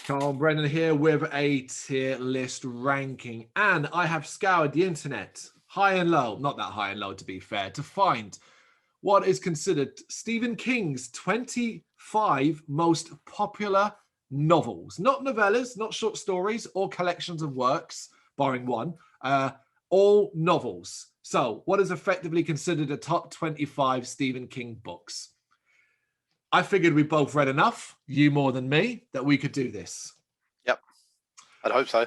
Carl Brennan here with a tier list ranking, and I have scoured the internet high and low, not that high and low to be fair, to find what is considered Stephen King's 25 most popular novels. Not novellas, not short stories or collections of works, barring one, all novels. So what is effectively considered a top 25 Stephen King books? I figured we both read enough, you more than me, that we could do this. Yep, I'd hope so.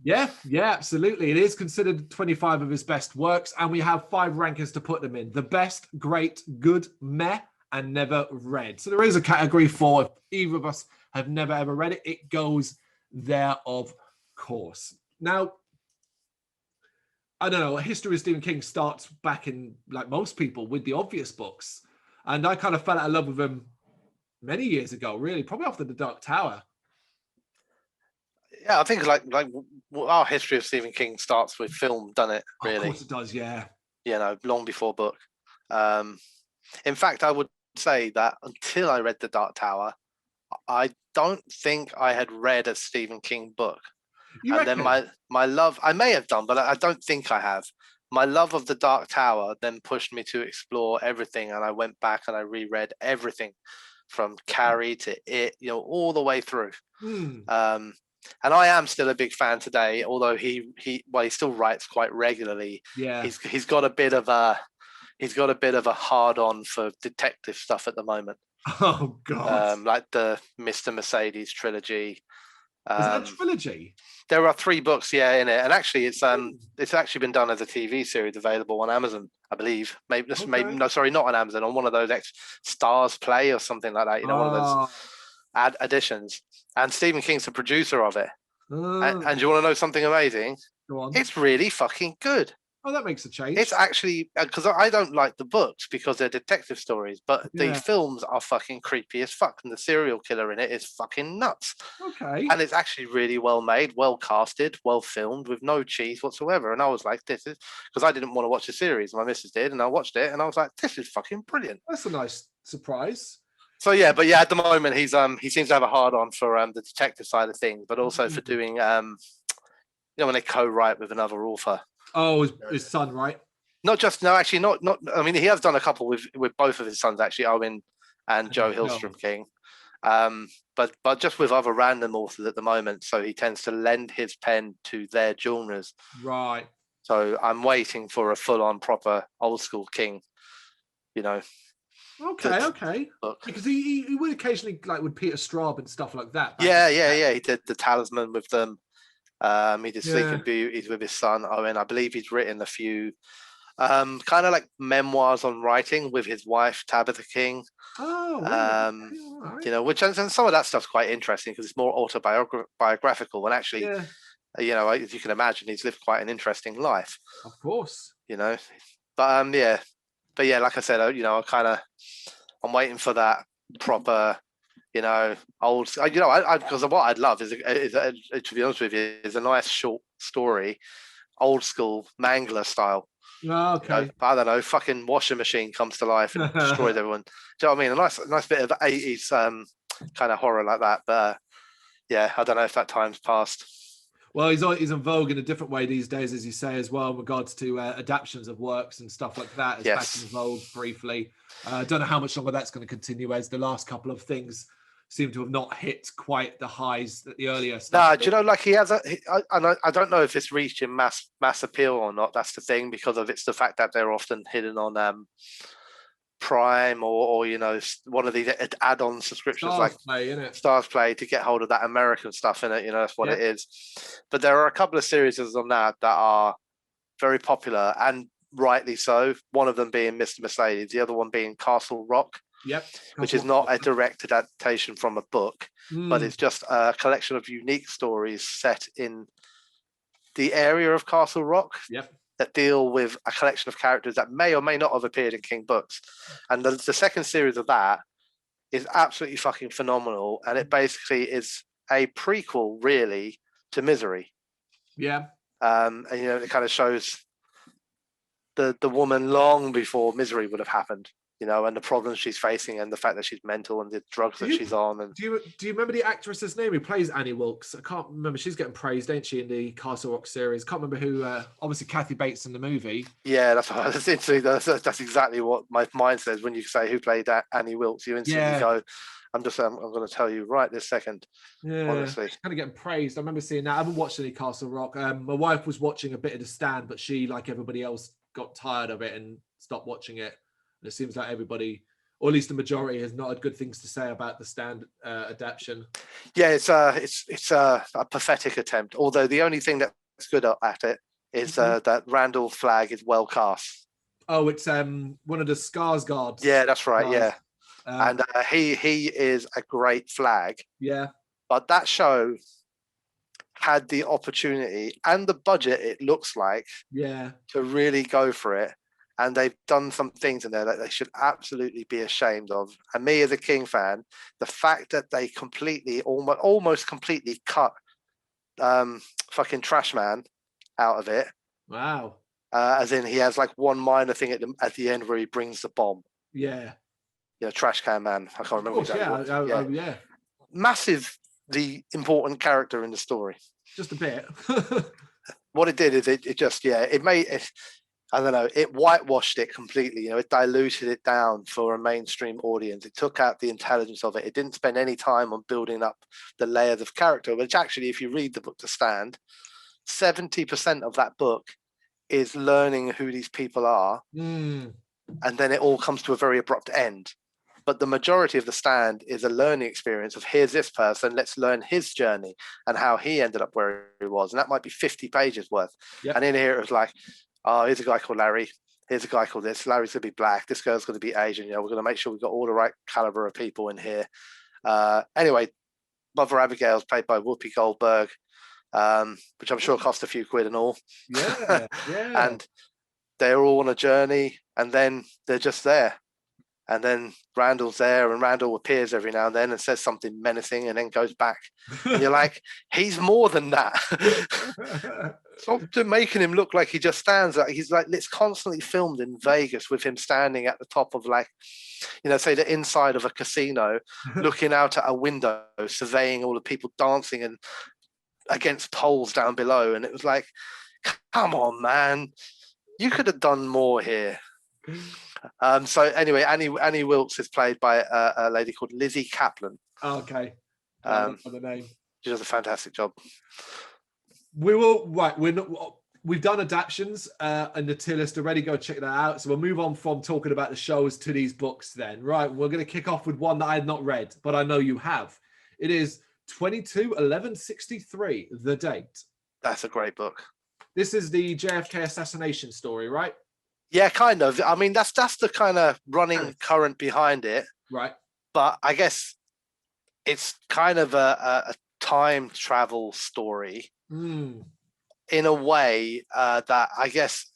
Yeah, absolutely. It is considered 25 of his best works, and we have 5 rankings to put them in. The best, great, good, meh, and never read. So there is a category for if either of us have never ever read it, it goes there, of course. Now, I don't know, history of Stephen King starts back in, like most people, with the obvious books. And I kind of fell out of love with him many years ago, really, probably after The Dark Tower. Yeah, I think like our history of Stephen King starts with film, doesn't it? Really, of course it does. Yeah. You know, long before book. In fact, I would say that until I read The Dark Tower, I don't think I had read a Stephen King book. Then my love, I may have done, but I don't think I have. My love of The Dark Tower then pushed me to explore everything, and I went back and I reread everything from Carrie to It, you know, all the way through. And I am still a big fan today, although he still writes quite regularly. Yeah, he's got a bit of a hard on for detective stuff at the moment. Oh God! Like the Mr Mercedes Trilogy. Is that a trilogy? There are 3 books, yeah, in it, and actually, it's actually been done as a TV series available on Amazon, I believe. Maybe not on Amazon, on one of those Stars Play or something like that. You know, one of those additions. And Stephen King's the producer of it. And you want to know something amazing? Go on. It's really fucking good. Oh, that makes a change. It's actually, because I don't like the books because they're detective stories, but the films are fucking creepy as fuck, and the serial killer in it is fucking nuts. Okay. And it's actually really well made, well casted, well filmed, with no cheese whatsoever. And I was like, this is, because I didn't want to watch the series, my missus did, and I watched it, and I was like, this is fucking brilliant. That's a nice surprise. So yeah, but yeah, at the moment he seems to have a hard on for the detective side of things, but also for doing you know, when they co-write with another author. Oh, his son, right? Not. I mean, he has done a couple with both of his sons, actually, Owen and Joe Hillstrom King. But just with other random authors at the moment, so he tends to lend his pen to their genres. Right. So I'm waiting for a full-on proper old school King, you know. Okay. Book. Because he would occasionally, like with Peter Straub and stuff like that. Yeah. He did The Talisman with them. He did Sleeping Beauties with his son Owen. I believe he's written a few kind of like memoirs on writing with his wife Tabitha King. Oh, right. You know, which, and some of that stuff's quite interesting because it's more autobiographical, and actually, you know, as you can imagine, he's lived quite an interesting life. Of course. You know, but yeah, like I said, you know, I'm waiting for that proper, you know, old, you know, because what I'd love is to be honest with you, is a nice short story, old school mangler style. Oh, okay. You know, I don't know, fucking washing machine comes to life and destroys everyone. Do you know what I mean? A nice bit of 80s kind of horror like that. But yeah, I don't know if that time's passed. Well, he's in vogue in a different way these days, as you say, as well, in regards to adaptations of works and stuff like that. It's back in vogue briefly. I don't know how much longer that's going to continue, as the last couple of things seem to have not hit quite the highs that the earlier stuff. No, do you know, like he has I don't know if it's reaching mass appeal or not. That's the thing, because of it's the fact that they're often hidden on Prime or you know, one of these add-on subscriptions Stars Play to get hold of that American stuff in it. You know, that's what it is. But there are a couple of series on that are very popular, and rightly so. One of them being Mr Mercedes, the other one being Castle Rock. Which is not a direct adaptation from a book, but it's just a collection of unique stories set in the area of Castle Rock that deal with a collection of characters that may or may not have appeared in King books. And the second series of that is absolutely fucking phenomenal, and it basically is a prequel, really, to Misery. And you know, it kind of shows the woman long before Misery would have happened. you know, and the problems she's facing, and the fact that she's mental, and the drugs that she's on. And do you remember the actress's name who plays Annie Wilkes? I can't remember. She's getting praised, ain't she, in the Castle Rock series? Can't remember who. Obviously, Kathy Bates in the movie. Yeah, that's interesting. That's exactly what my mind says when you say who played Annie Wilkes. You instantly go, I'm going to tell you right this second. Yeah, honestly, she's kind of getting praised. I remember seeing that. I haven't watched any Castle Rock. My wife was watching a bit of The Stand, but she, like everybody else, got tired of it and stopped watching it. And it seems like everybody, or at least the majority, has not had good things to say about The Stand adaptation. Yeah, it's a pathetic attempt. Although the only thing that's good at it is that Randall Flagg is well cast. Oh, it's one of the Skarsgård. Yeah, that's right. Stars. Yeah. And he is a great Flagg. Yeah. But that show had the opportunity and the budget, it looks like, to really go for it. And they've done some things in there that they should absolutely be ashamed of. And me as a King fan, the fact that they almost completely cut fucking Trash Man out of it. Wow. As in he has like one minor thing at the end where he brings the bomb. Yeah. Yeah, Trash Can Man. I can't remember exactly. Yeah. Massively important character in the story. Just a bit. What it did is it made it. I don't know. It whitewashed it completely. You know, it diluted it down for a mainstream audience. It took out the intelligence of it. It didn't spend any time on building up the layers of character. Which actually, if you read the book The Stand, 70% of that book is learning who these people are, and then it all comes to a very abrupt end. But the majority of The Stand is a learning experience of here's this person, let's learn his journey and how he ended up where he was. And that might be 50 pages worth. Yep. And in here it was like, oh, here's a guy called Larry. Here's a guy called this. Larry's going to be black. This girl's going to be Asian. You know, we're going to make sure we've got all the right caliber of people in here. Anyway, Mother Abigail's played by Whoopi Goldberg, which I'm sure cost a few quid and all. Yeah. And they're all on a journey, and then they're just there. And then Randall's there, and Randall appears every now and then and says something menacing and then goes back. And you're like, he's more than that. Stop making him look like he just stands. Like he's like, it's constantly filmed in Vegas with him standing at the top of, like, you know, say the inside of a casino, looking out at a window, surveying all the people dancing and against poles down below. And it was like, come on, man, you could have done more here. So anyway, Annie Wilkes is played by a lady called Lizzie Kaplan. Oh, okay. For the name. She does a fantastic job. We've done adaptions and the tier list already. Go check that out. So we'll move on from talking about the shows to these books then. Right. We're going to kick off with one that I had not read, but I know you have. It is 22/11/63, the date. That's a great book. This is the JFK assassination story, right? Yeah, kind of. I mean, that's the kind of running current behind it. Right. But I guess it's kind of a time travel story in a way that I guess,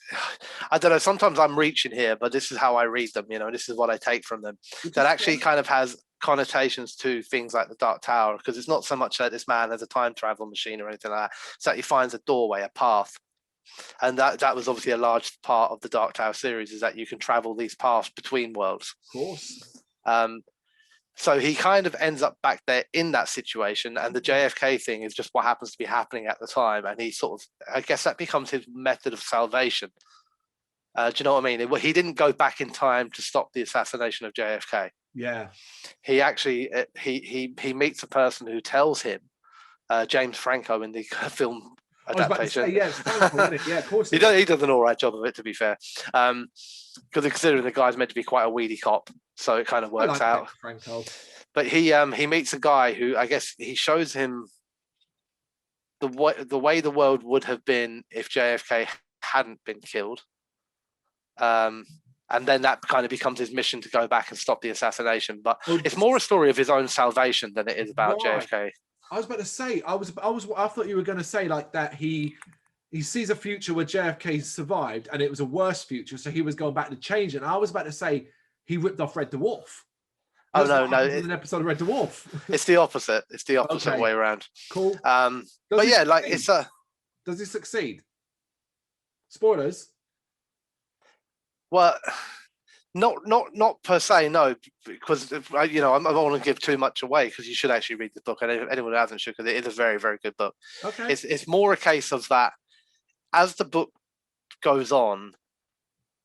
I don't know, sometimes I'm reaching here, but this is how I read them, you know, this is what I take from them. That actually kind of has connotations to things like the Dark Tower, because it's not so much that this man has a time travel machine or anything like that. It's that he finds a doorway, a path. And that was obviously a large part of the Dark Tower series, is that you can travel these paths between worlds. Of course. So he kind of ends up back there in that situation, and the JFK thing is just what happens to be happening at the time. And he sort of, I guess that becomes his method of salvation. Do you know what I mean? He didn't go back in time to stop the assassination of JFK. Yeah. He actually, he meets a person who tells him, James Franco in the film adaptation. Yes, Franco, isn't it? Yeah, of course. He does an all right job of it, to be fair. Because considering the guy's meant to be quite a weedy cop, so it kind of works out. Franco. But he meets a guy who, I guess, he shows him the way the world would have been if JFK hadn't been killed. And then that kind of becomes his mission to go back and stop the assassination. But it's more a story of his own salvation than it is about JFK. I was about to say, I thought you were going to say like that he sees a future where JFK survived and it was a worse future, so he was going back to change it. And I was about to say he ripped off Red Dwarf. Oh, no. An episode of Red Dwarf. It's the opposite. It's the opposite way around. Cool. But yeah, like it's a... Does he succeed? Spoilers. Well, Not per se, no, because I don't want to give too much away because you should actually read the book, and if anyone who hasn't should, because it is a very, very good book. Okay. It's more a case of that as the book goes on,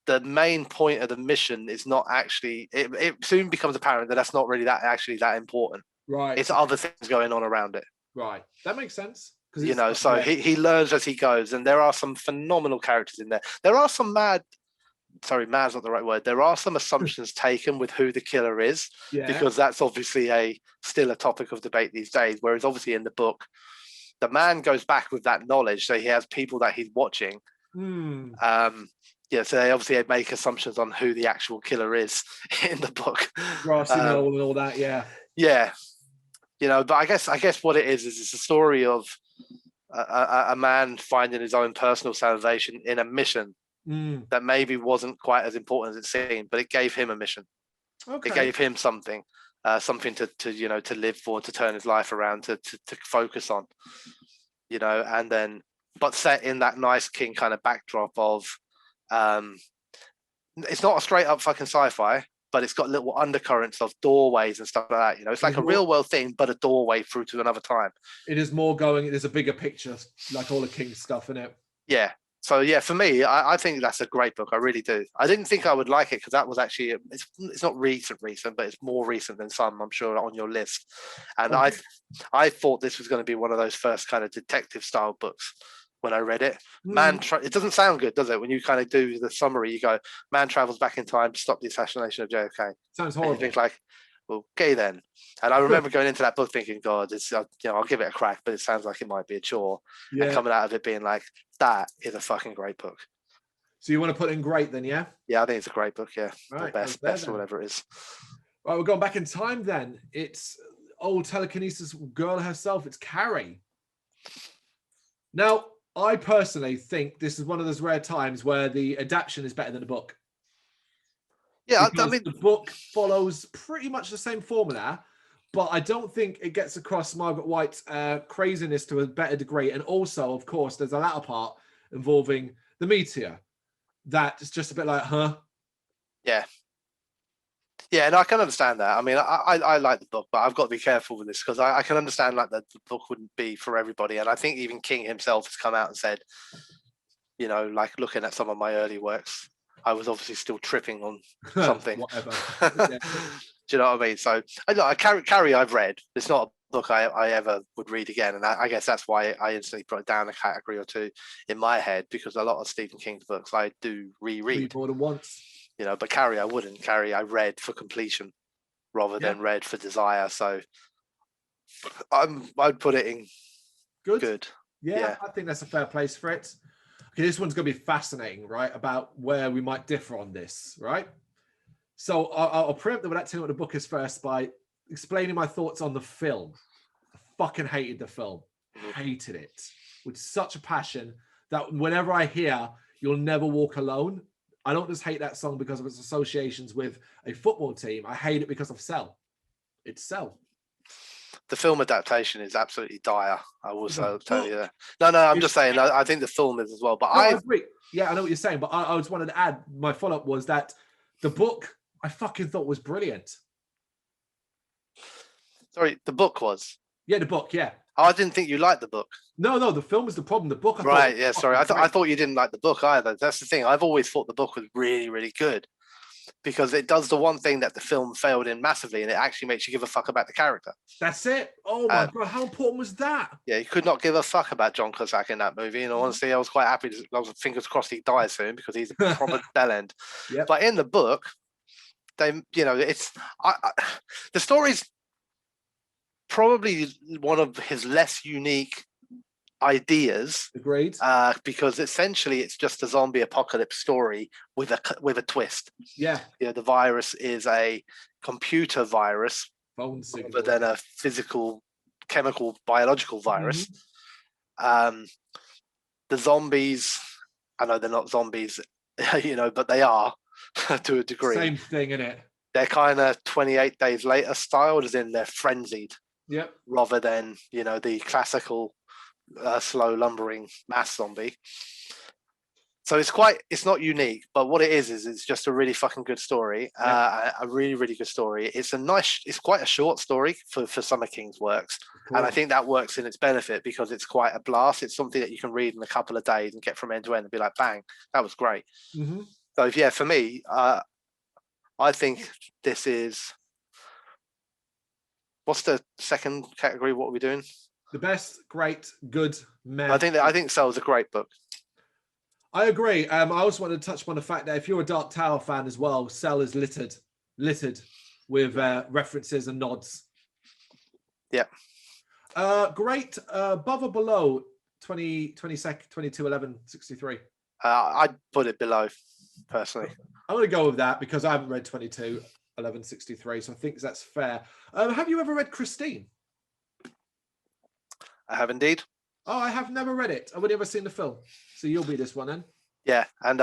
the main point of the mission is not actually. It soon becomes apparent that that's not really that important. Right. It's other things going on around it. Right. That makes sense. So he learns as he goes, and there are some phenomenal characters in there. There are some mad's not the right word. There are some assumptions taken with who the killer is, because that's obviously still a topic of debate these days. Whereas obviously in the book, the man goes back with that knowledge, so he has people that he's watching. So they obviously make assumptions on who the actual killer is in the book. Grassy knoll and all that, yeah. Yeah. But I guess what it is it's a story of a man finding his own personal salvation in a mission that maybe wasn't quite as important as it seemed, but it gave him a mission. Okay. It gave him something to live for, to turn his life around, to focus on, and then, but set in that nice King kind of backdrop of, it's not a straight up fucking sci-fi, but it's got little undercurrents of doorways and stuff like that. It's like a real world thing, but a doorway through to another time. It is more there's a bigger picture, like all the King's stuff in it. Yeah. So yeah, for me, I think that's a great book. I really do. I didn't think I would like it because that was actually, it's not recent, but it's more recent than some, I'm sure, on your list. And okay. I thought this was going to be one of those first kind of detective style books when I read it. It doesn't sound good, does it? When you kind of do the summary, you go, man travels back in time to stop the assassination of JFK. Sounds horrible. And you think like, well, okay then. And I remember going into that book thinking, God, it's I'll give it a crack, but it sounds like it might be a chore. Yeah. And coming out of it being like, that is a fucking great book. So you want to put in great then, yeah? Yeah, I think it's a great book, yeah. Right, or best or whatever it is. Right, we're going back in time then. It's old telekinesis girl herself. It's Carrie. Now, I personally think this is one of those rare times where the adaptation is better than the book. Yeah, I mean, the book follows pretty much the same formula, but I don't think it gets across Margaret White's craziness to a better degree. And also, of course, there's a latter part involving the meteor that is just a bit like, huh? Yeah. Yeah, and I can understand that. I mean, I like the book, but I've got to be careful with this because I can understand like that the book wouldn't be for everybody. And I think even King himself has come out and said, like looking at some of my early works, I was obviously still tripping on something. Whatever. Do you know what I mean? So Carrie I've read. It's not a book I ever would read again. And I guess that's why I instantly put it down a category or two in my head, because a lot of Stephen King's books I do reread. More than once. But Carrie I wouldn't. Carrie I read for completion rather than read for desire. So I'd put it in good. Yeah, I think that's a fair place for it. Okay, this one's going to be fascinating, right? About where we might differ on this, right? So I'll preempt them without telling what the book is first by explaining my thoughts on the film. I fucking hated the film. Hated it with such a passion that whenever I hear "You'll Never Walk Alone," I don't just hate that song because of its associations with a football team. I hate it because of Cell. It's Cell. The film adaptation is absolutely dire. I will tell you that. No, I'm just saying. I think the film is as well. But I agree. Yeah, I know what you're saying. But I just wanted to add, my follow-up was that the book I fucking thought was brilliant. Sorry, the book was? Yeah, the book, yeah. Oh, I didn't think you liked the book. No, the film was the problem. The book, I sorry. I thought you didn't like the book either. That's the thing. I've always thought the book was really, really good, because it does the one thing that the film failed in massively, and it actually makes you give a fuck about the character. That's it. Oh my God, how important was that? Yeah, you could not give a fuck about John Cusack in that movie. And honestly, I was quite happy. I was fingers crossed he dies soon, because he's a proper bell end. Yep. But in the book, the story's probably one of his less unique ideas. Agreed. Because essentially it's just a zombie apocalypse story with a twist. Yeah. The virus is a computer virus rather than a physical, chemical, biological virus. Mm-hmm. The zombies, I know they're not zombies, but they are to a degree. Same thing, innit? They're kind of 28 days later styled, as in they're frenzied. Yep. Rather than, the classical slow lumbering mass zombie. So it's not unique, but what it is it's just a really fucking good story. A really, really good story. It's quite a short story for some of King's works. And I think that works in its benefit because it's quite a blast. It's something that you can read in a couple of days and get from end to end and be like, bang, that was great. Mm-hmm. So yeah, for me, I think this is, what's the second category? What are we doing? The best, great, good, meh. I think Cell's a great book. I agree. I also want to touch upon the fact that if you're a Dark Tower fan as well, Cell is littered with references and nods. Yeah. Great. Above or below 22 11 63? I'd put it below, personally. I'm going to go with that because I haven't read 22 11 63, so I think that's fair. Have you ever read Christine? I have indeed. Oh, I have never read it. I've only ever seen the film. So you'll be this one then. Yeah, and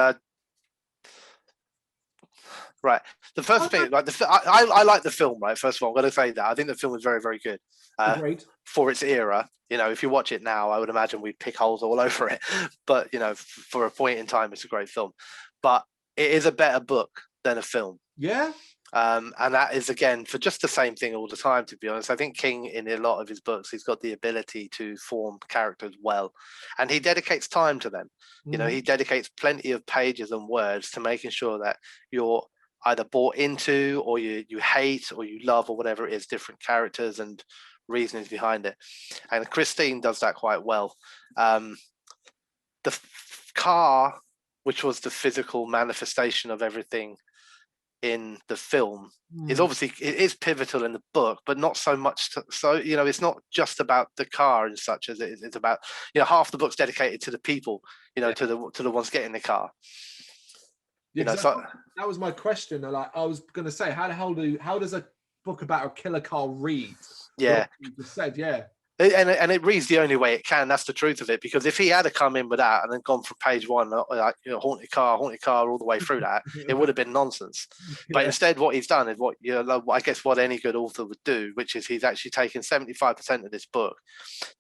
right. The first thing, like I like the film. Right, first of all, I'm going to say that I think the film is very, very good for its era. You know, if you watch it now, I would imagine we'd pick holes all over it. But you know, for a point in time, it's a great film. But it is a better book than a film. Yeah. And that is, again, for just the same thing all the time, to be honest. I think King, in a lot of his books, he's got the ability to form characters well, and he dedicates time to them. You know, he dedicates plenty of pages and words to making sure that you're either bought into or you hate or you love or whatever it is, different characters and reasonings behind it. And Christine does that quite well. The car, which was the physical manifestation of everything in the film, is obviously, it is pivotal in the book, but not so much so, you know, it's not just about the car and such as it's about, you know, half the book's dedicated to the people, you know, to the ones getting the car. You know, so that was my question. Like, I was going to say, how does a book about a killer car read? Yeah, you just said, yeah. And it reads the only way it can. That's the truth of it. Because if he had come in with that and then gone from page one, like, you know, haunted car all the way through that, it would have been nonsense. But instead, what he's done is what, you know, I guess what any good author would do, which is he's actually taken 75% of this book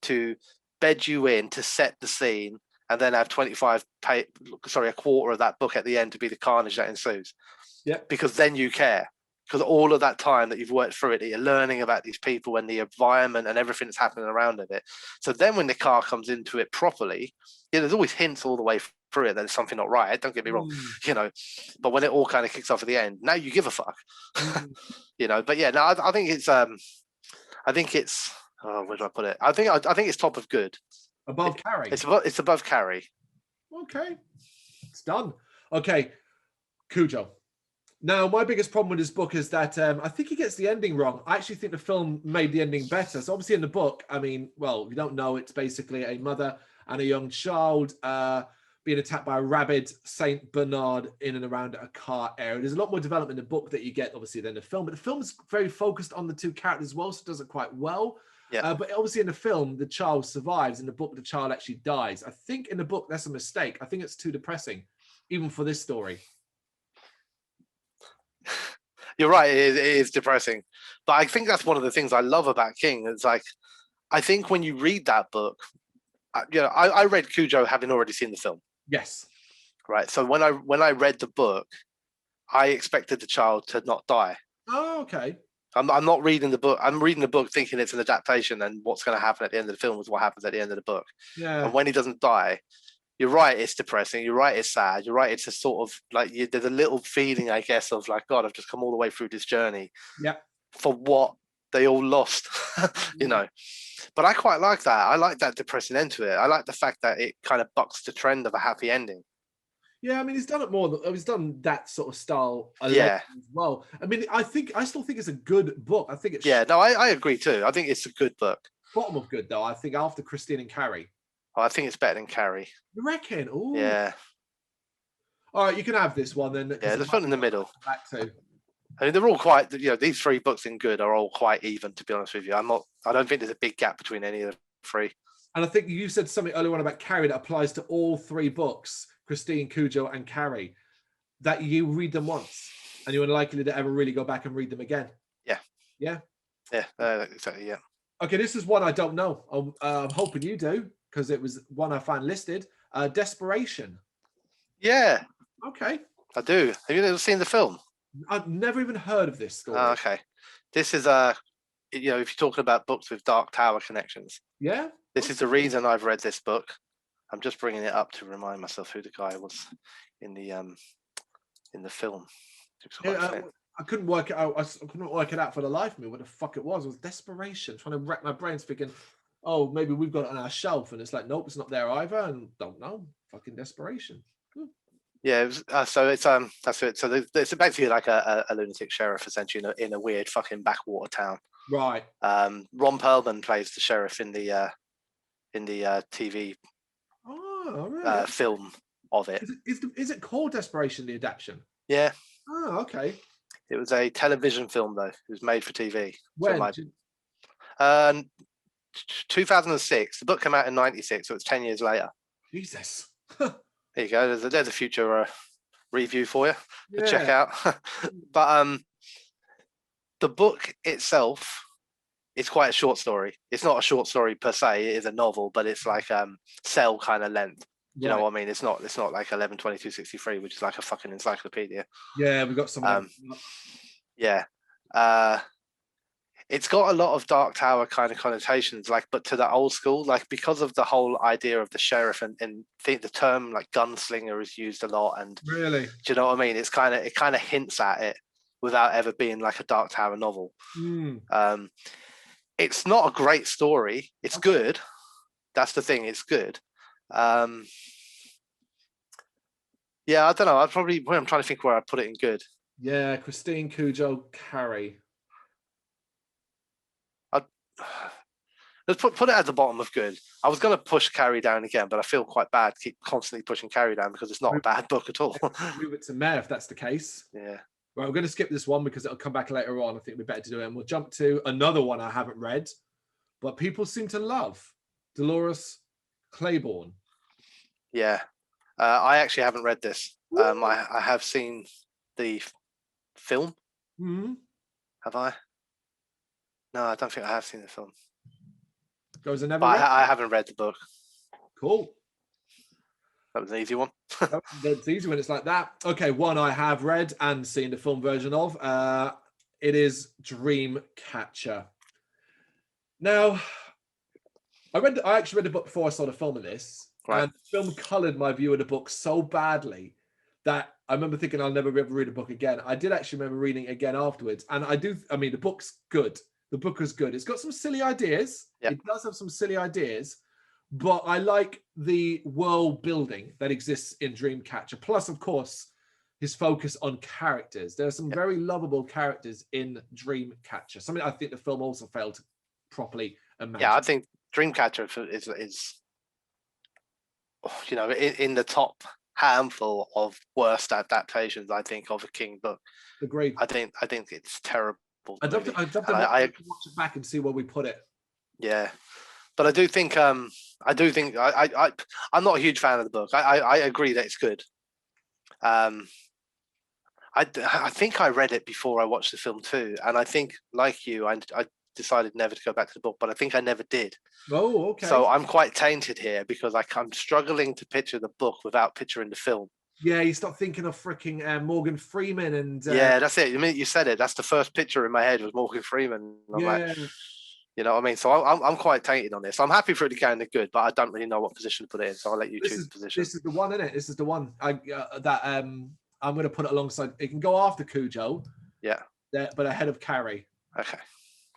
to bed you in, to set the scene, and then have a quarter of that book at the end to be the carnage that ensues. Yeah. Because then you care. Because all of that time that you've worked through it, that you're learning about these people and the environment and everything that's happening around it. So then when the car comes into it properly, yeah, there's always hints all the way through it that there's something not right. Don't get me wrong, you know. But when it all kind of kicks off at the end, now you give a fuck, you know. But yeah, no, I think it's where do I put it? I think it's top of good. Above Carrie. It's above Carrie. Okay, it's done. Okay, Cujo. Now, my biggest problem with this book is that I think he gets the ending wrong. I actually think the film made the ending better. So obviously in the book, I mean, well, if you don't know, it's basically a mother and a young child being attacked by a rabid Saint Bernard in and around a car area. There's a lot more development in the book that you get, obviously, than the film. But the film is very focused on the two characters as well, so it does it quite well. Yeah. But obviously in the film, the child survives. In the book, the child actually dies. I think in the book, that's a mistake. I think it's too depressing, even for this story. You're right, it is depressing. But I think that's one of the things I love about King. It's like, I think when you read that book, you know, I read Cujo having already seen the film. Yes. Right. So when I read the book, I expected the child to not die. Oh, okay. I'm not reading the book. I'm reading the book thinking it's an adaptation, and what's going to happen at the end of the film is what happens at the end of the book. Yeah. And when he doesn't die, you're right, it's depressing. You're right, it's sad. You're right, it's a sort of like, there's a little feeling, I guess, of like, God, I've just come all the way through this journey. Yeah. For what they all lost, you know. But I quite like that. I like that depressing end to it. I like the fact that it kind of bucks the trend of a happy ending. Yeah, I mean, he's done it more. He's done that sort of style a lot as well. I mean, I still think it's a good book. I think it's I agree too. I think it's a good book. Bottom of good though. I think after Christine and Carrie. Oh, I think it's better than Carrie. You reckon? Ooh. Yeah. All right, you can have this one then. Yeah, there's one in the middle. Back to. I mean, they're all quite. You know, these three books in good are all quite even. To be honest with you, I don't think there's a big gap between any of the three. And I think you said something earlier on about Carrie that applies to all three books. Christine, Cujo, and Carrie, that you read them once and you're unlikely to ever really go back and read them again. Yeah. Yeah? Yeah, exactly, yeah. Okay, this is one I don't know. I'm hoping you do, because it was one I found listed. Desperation. Yeah, Okay. I do. Have you ever seen the film? I've never even heard of this story. Oh, okay. This is if you're talking about books with Dark Tower connections, Yeah. this is the reason I've read this book. I'm just bringing it up to remind myself who the guy was in the film. Yeah, I couldn't work it out. I couldn't work it out for the life of me what the fuck it was. It was desperation, trying to rack my brains, thinking, oh, maybe we've got it on our shelf, and it's like, nope, it's not there either, and don't know. Fucking desperation. Yeah, it was, so it's that's it. So it's basically like a lunatic sheriff, essentially, in a weird fucking backwater town. Right. Ron Perlman plays the sheriff in the TV really? film of it. Is it called Desperation, the adaptation? Yeah. Oh, okay. It was a television film, though. It was made for TV. When? 2006. The book came out in 96, so it's 10 years later. Jesus. There you go. There's a future review for you to check Yeah. out. But the book itself is quite a short story. It's not a short story per se. It is a novel, but it's like cell kind of length. You know what I mean? It's not like 11/22/63, which is like a fucking encyclopedia. Yeah, we got some. Yeah. It's got a lot of Dark Tower kind of connotations, like, but to the old school, like, because of the whole idea of the sheriff, and think the term like gunslinger is used a lot. And Really? do you know what I mean? It kind of hints at it without ever being like a Dark Tower novel. It's not a great story. It's good. That's the thing. It's good. Yeah, I don't know. I'm trying to think where I put it in good. Yeah, Christine Cujo, Carrie. Let's put it at the bottom of good. I was going to push Carrie down again, but I feel quite bad keep constantly pushing Carrie down because it's not a bad book at all. Move it to May if that's the case. Yeah. Right, we're going to skip this one because it'll come back later on. I think we're better to do it. And we'll jump to another one I haven't read, but people seem to love. Dolores Claiborne. Yeah. I actually haven't read this. I have seen the film. Have I? No, I don't think I have seen the film. I haven't read the book. Cool. That was an easy one. That's easy when it's like that. Okay, one I have read and seen the film version of. It is Dreamcatcher. Now, I actually read the book before I saw the film of this. Right. And the film coloured my view of the book so badly that I remember thinking I'll never ever read a book again. I did actually remember reading it again afterwards. And I mean, the book's good. The book is good. It's got some silly ideas. Yep. It does have some silly ideas, but I like the world building that exists in Dreamcatcher. Plus, of course, his focus on characters. There are some very lovable characters in Dreamcatcher. Something I think the film also failed to properly imagine. Yeah, I think Dreamcatcher is in the top handful of worst adaptations, I think, of a King book. Agreed. I think it's terrible. I'd love to watch it back and see where we put it. Yeah, but I do think I'm not a huge fan of the book. I agree that it's good. I think I read it before I watched the film too, and I think, like you, I decided never to go back to the book, but I think I never did. Oh, okay. So I'm quite tainted here because I'm struggling to picture the book without picturing the film. Yeah, you start thinking of freaking Morgan Freeman and... yeah, that's it. The minute you said it, that's the first picture in my head was Morgan Freeman. I'm like, you know what I mean? So I'm quite tainted on this. I'm happy for it to go in the good, but I don't really know what position to put it in, so I'll let you choose the position. This is the one, isn't it? This is the one I'm going to put it alongside. It can go after Cujo. Yeah. But ahead of Carrie. Okay,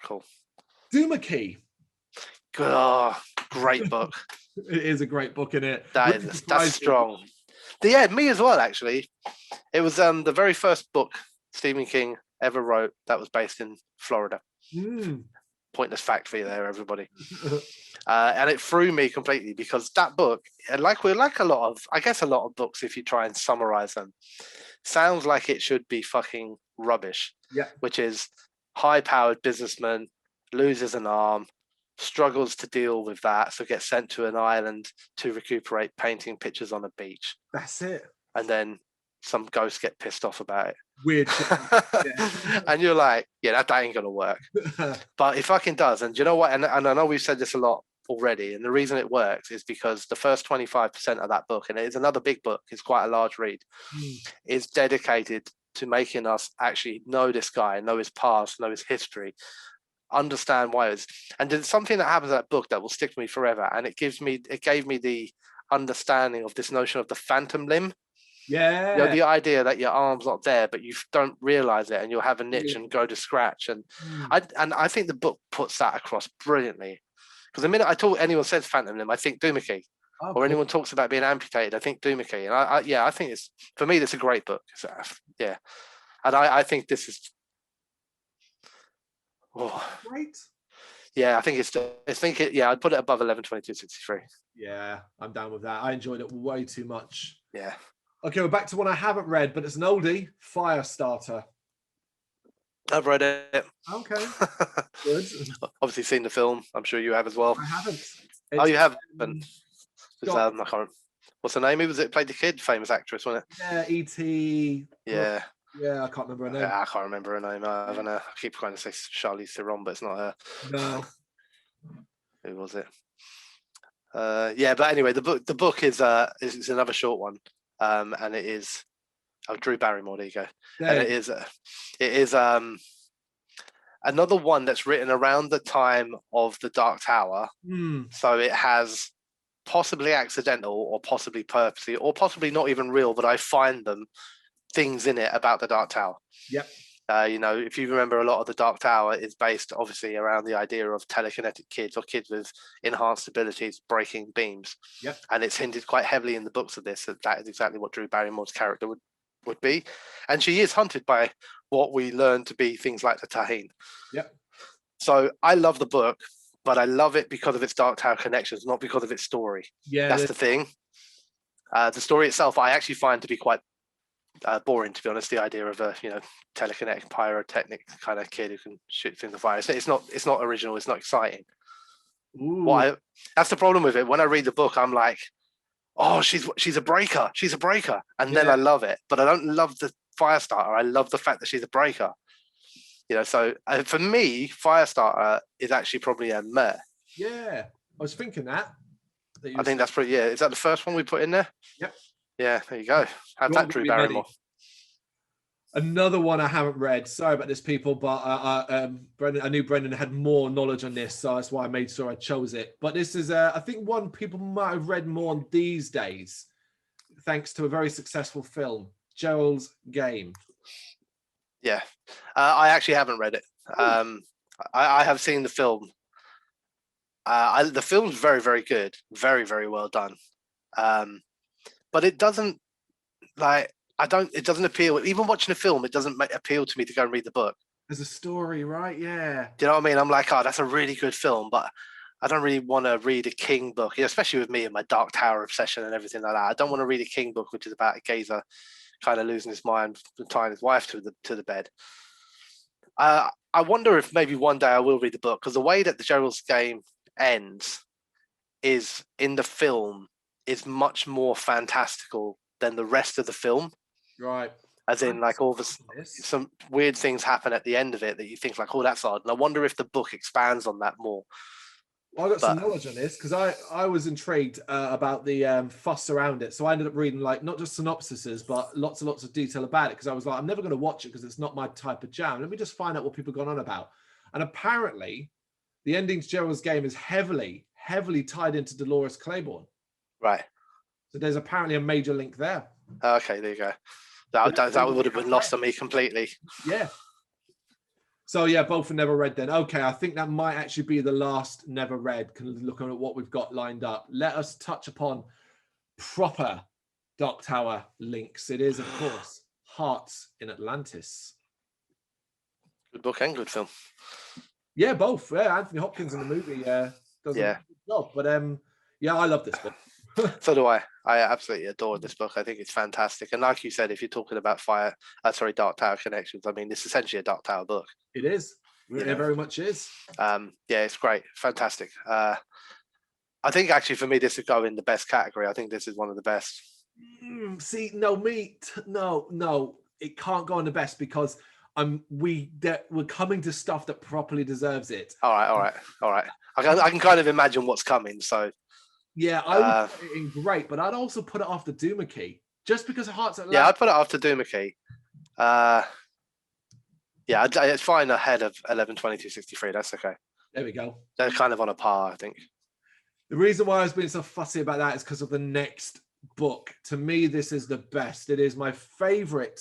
cool. Doomakey. Oh, great book. It is a great book, isn't it? That's strong. Yeah, me as well, actually. It was the very first book Stephen King ever wrote that was based in Florida. Pointless fact for you there, everybody. And it threw me completely because that book, like a lot of books, if you try and summarize them, sounds like it should be fucking rubbish. Yeah. Which is high-powered businessman, loses an arm, struggles to deal with that, so gets sent to an island to recuperate, painting pictures on a beach. That's it. And then some ghosts get pissed off about it. Weird shit. And you're like, yeah, that ain't gonna work. But it fucking does. And you know what? And I know we've said this a lot already. And the reason it works is because the first 25% of that book, and it's another big book, it's quite a large read, is dedicated to making us actually know this guy, know his past, know his history, understand why it's, and there's something that happens in that book that will stick to me forever. And it gave me the understanding of this notion of the phantom limb. Yeah. You know, the idea that your arm's not there, but you don't realize it, and you'll have a niche and go to scratch. And I think the book puts that across brilliantly. Because the minute anyone says phantom limb, I think Doohickey. Or anyone talks about being amputated, I think Doohickey. And I think it's, for me, it's a great book. Yeah. And I think this is great. Yeah, I think I'd put it above 11/22/63. Yeah, I'm down with that. I enjoyed it way too much. Yeah. Okay, we're back to one I haven't read, but it's an oldie, Firestarter. I've read it. Okay. Good. Obviously seen the film. I'm sure you have as well. I haven't. You haven't? I can't remember. What's her name? Who was it? Played the kid, famous actress, wasn't it? Yeah, E.T. Yeah. Yeah, I can't remember her name. Yeah, I can't remember her name. I keep trying to say Charlize Theron, but it's not her. No. Who was it? Yeah, but anyway, the book is another short one, and it is Drew Barrymore. There you go. Yeah. And it is another one that's written around the time of the Dark Tower. So it has possibly accidental, or possibly purposely, or possibly not even real, but I find them things in it about the Dark Tower. Yep. You know, if you remember, a lot of the Dark Tower is based obviously around the idea of telekinetic kids, or kids with enhanced abilities breaking beams. Yep. And it's hinted quite heavily in the books of this that is exactly what Drew Barrymore's character would be. And she is hunted by what we learn to be things like the Taheen. Yep. So I love the book, but I love it because of its Dark Tower connections, not because of its story. Yeah, that's the thing. The story itself, I actually find to be quite boring, to be honest. The idea of a telekinetic pyrotechnic kind of kid who can shoot things on fire. It's not original. It's not exciting. That's the problem with it. When I read the book, I'm like, oh, she's a breaker. She's a breaker, and then I love it. But I don't love the Firestarter. I love the fact that she's a breaker. So for me, Firestarter is actually probably a meh. Yeah, I was thinking that. I think that's pretty. Yeah, is that the first one we put in there? Yep. Yeah, there you go. Have that, Drew Barrymore. Another one I haven't read. Sorry about this, people, but Brendan, I knew Brendan had more knowledge on this, so that's why I made sure I chose it. But this is, I think, one people might have read more these days, thanks to a very successful film, Gerald's Game. Yeah, I actually haven't read it. I have seen the film. The film's very, very good, very, very well done. But it doesn't it doesn't appeal. Even watching the film, it doesn't appeal to me to go and read the book. There's a story, right? Yeah. Do you know what I mean? I'm like, oh, that's a really good film, but I don't really want to read a King book, especially with me and my Dark Tower obsession and everything like that. I don't want to read a King book, which is about a geezer kind of losing his mind and tying his wife to the bed. I wonder if maybe one day I will read the book, because the way that the Gerald's Game ends is in the film is much more fantastical than the rest of the film. Right. As in, like, all of some weird things happen at the end of it that you think like, oh, that's odd. And I wonder if the book expands on that more. Well, I got some knowledge on this because I was intrigued about the fuss around it. So I ended up reading, like, not just synopsises, but lots and lots of detail about it, because I was like, I'm never going to watch it because it's not my type of jam. Let me just find out what people have gone on about. And apparently the ending to Gerald's Game is heavily, heavily tied into Dolores Claiborne. Right. So there's apparently a major link there. Okay, there you go. That would have been lost on me completely. Yeah. So yeah, both are never read then. Okay, I think that might actually be the last never read. Looking at what we've got lined up, let us touch upon proper Dark Tower links. It is, of course, Hearts in Atlantis. Good book and good film. Yeah, both. Yeah, Anthony Hopkins in the movie does a good job. But yeah, I love this book. So do I. I absolutely adore this book. I think it's fantastic. And like you said, if you're talking about Dark Tower connections, I mean, it's essentially a Dark Tower book. It is. It very much is. Yeah, it's great. Fantastic. I think actually for me, this would go in the best category. I think this is one of the best. See, no, it can't go in the best because we're coming to stuff that properly deserves it. All right. I can kind of imagine what's coming. So yeah, I would put it in great, but I'd also put it after Doomakey, just because of Hearts Atlantis. Yeah, I'd put it after Doomakey. Yeah, it's fine ahead of 11/22/63. That's okay. There we go. They're kind of on a par, I think. The reason why I was being so fussy about that is because of the next book. To me, this is the best. It is my favorite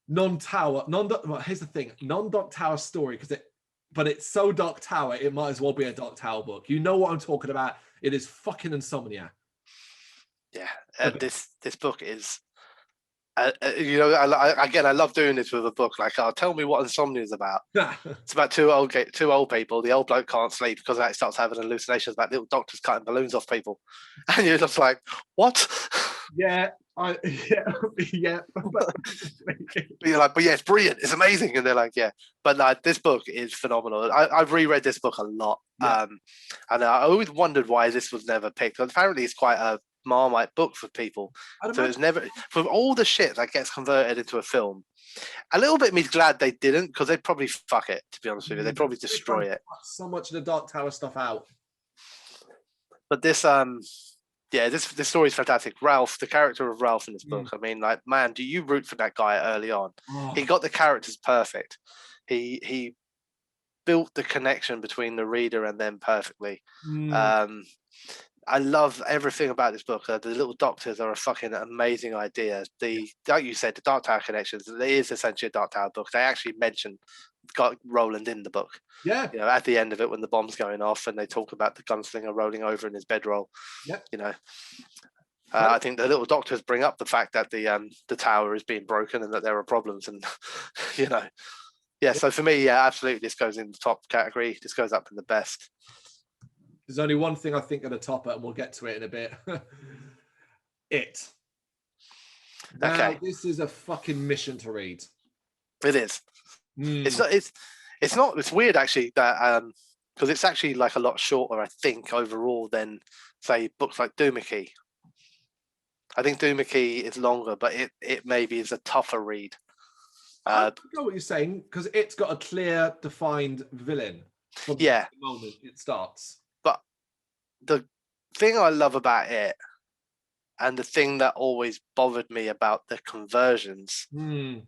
non-Tower. Well, here's the thing: non-Dark Tower story, but it's so Dark Tower, it might as well be a Dark Tower book. You know what I'm talking about? It is fucking Insomnia. Yeah, this book is. I love doing this with a book. Like, tell me what Insomnia is about. It's about two old people. The old bloke can't sleep because he starts having hallucinations about little doctors cutting balloons off people, and you're just like, what? Yeah, But you're like, but yeah, it's brilliant. It's amazing, and they're like, yeah. But like, this book is phenomenal. I've reread this book a lot, and I always wondered why this was never picked. Apparently, it's quite a Marmite book for people, so it's never, from all the shit that gets converted into a film. A little bit me's glad they didn't, because they'd probably fuck it, to be honest with you. They'd probably destroy it. So much of the Dark Tower stuff out. But this this story is fantastic. Ralph, the character of Ralph in this book, I mean, like, man, do you root for that guy early on? He got the characters perfect. He built the connection between the reader and them perfectly. I love everything about this book. The little doctors are a fucking amazing idea. Like you said, the Dark Tower connections, it is essentially a Dark Tower book. They actually got Roland in the book. Yeah. You know, at the end of it, when the bomb's going off and they talk about the gunslinger rolling over in his bedroll. Yeah. You know, I think the little doctors bring up the fact that the tower is being broken and that there are problems, and you know, yeah. So for me, yeah, absolutely, this goes in the top category. This goes up in the best. There's only one thing I think at the top, and we'll get to it in a bit. It. Now, okay. This is a fucking mission to read. It is. It's not. It's weird actually that because it's actually like a lot shorter, I think, overall than say books like Doomakey. I think Doomakey is longer, but it maybe is a tougher read. I know what you're saying, because it's got a clear, defined villain. From the moment it starts. But the thing I love about it, and the thing that always bothered me about the conversions,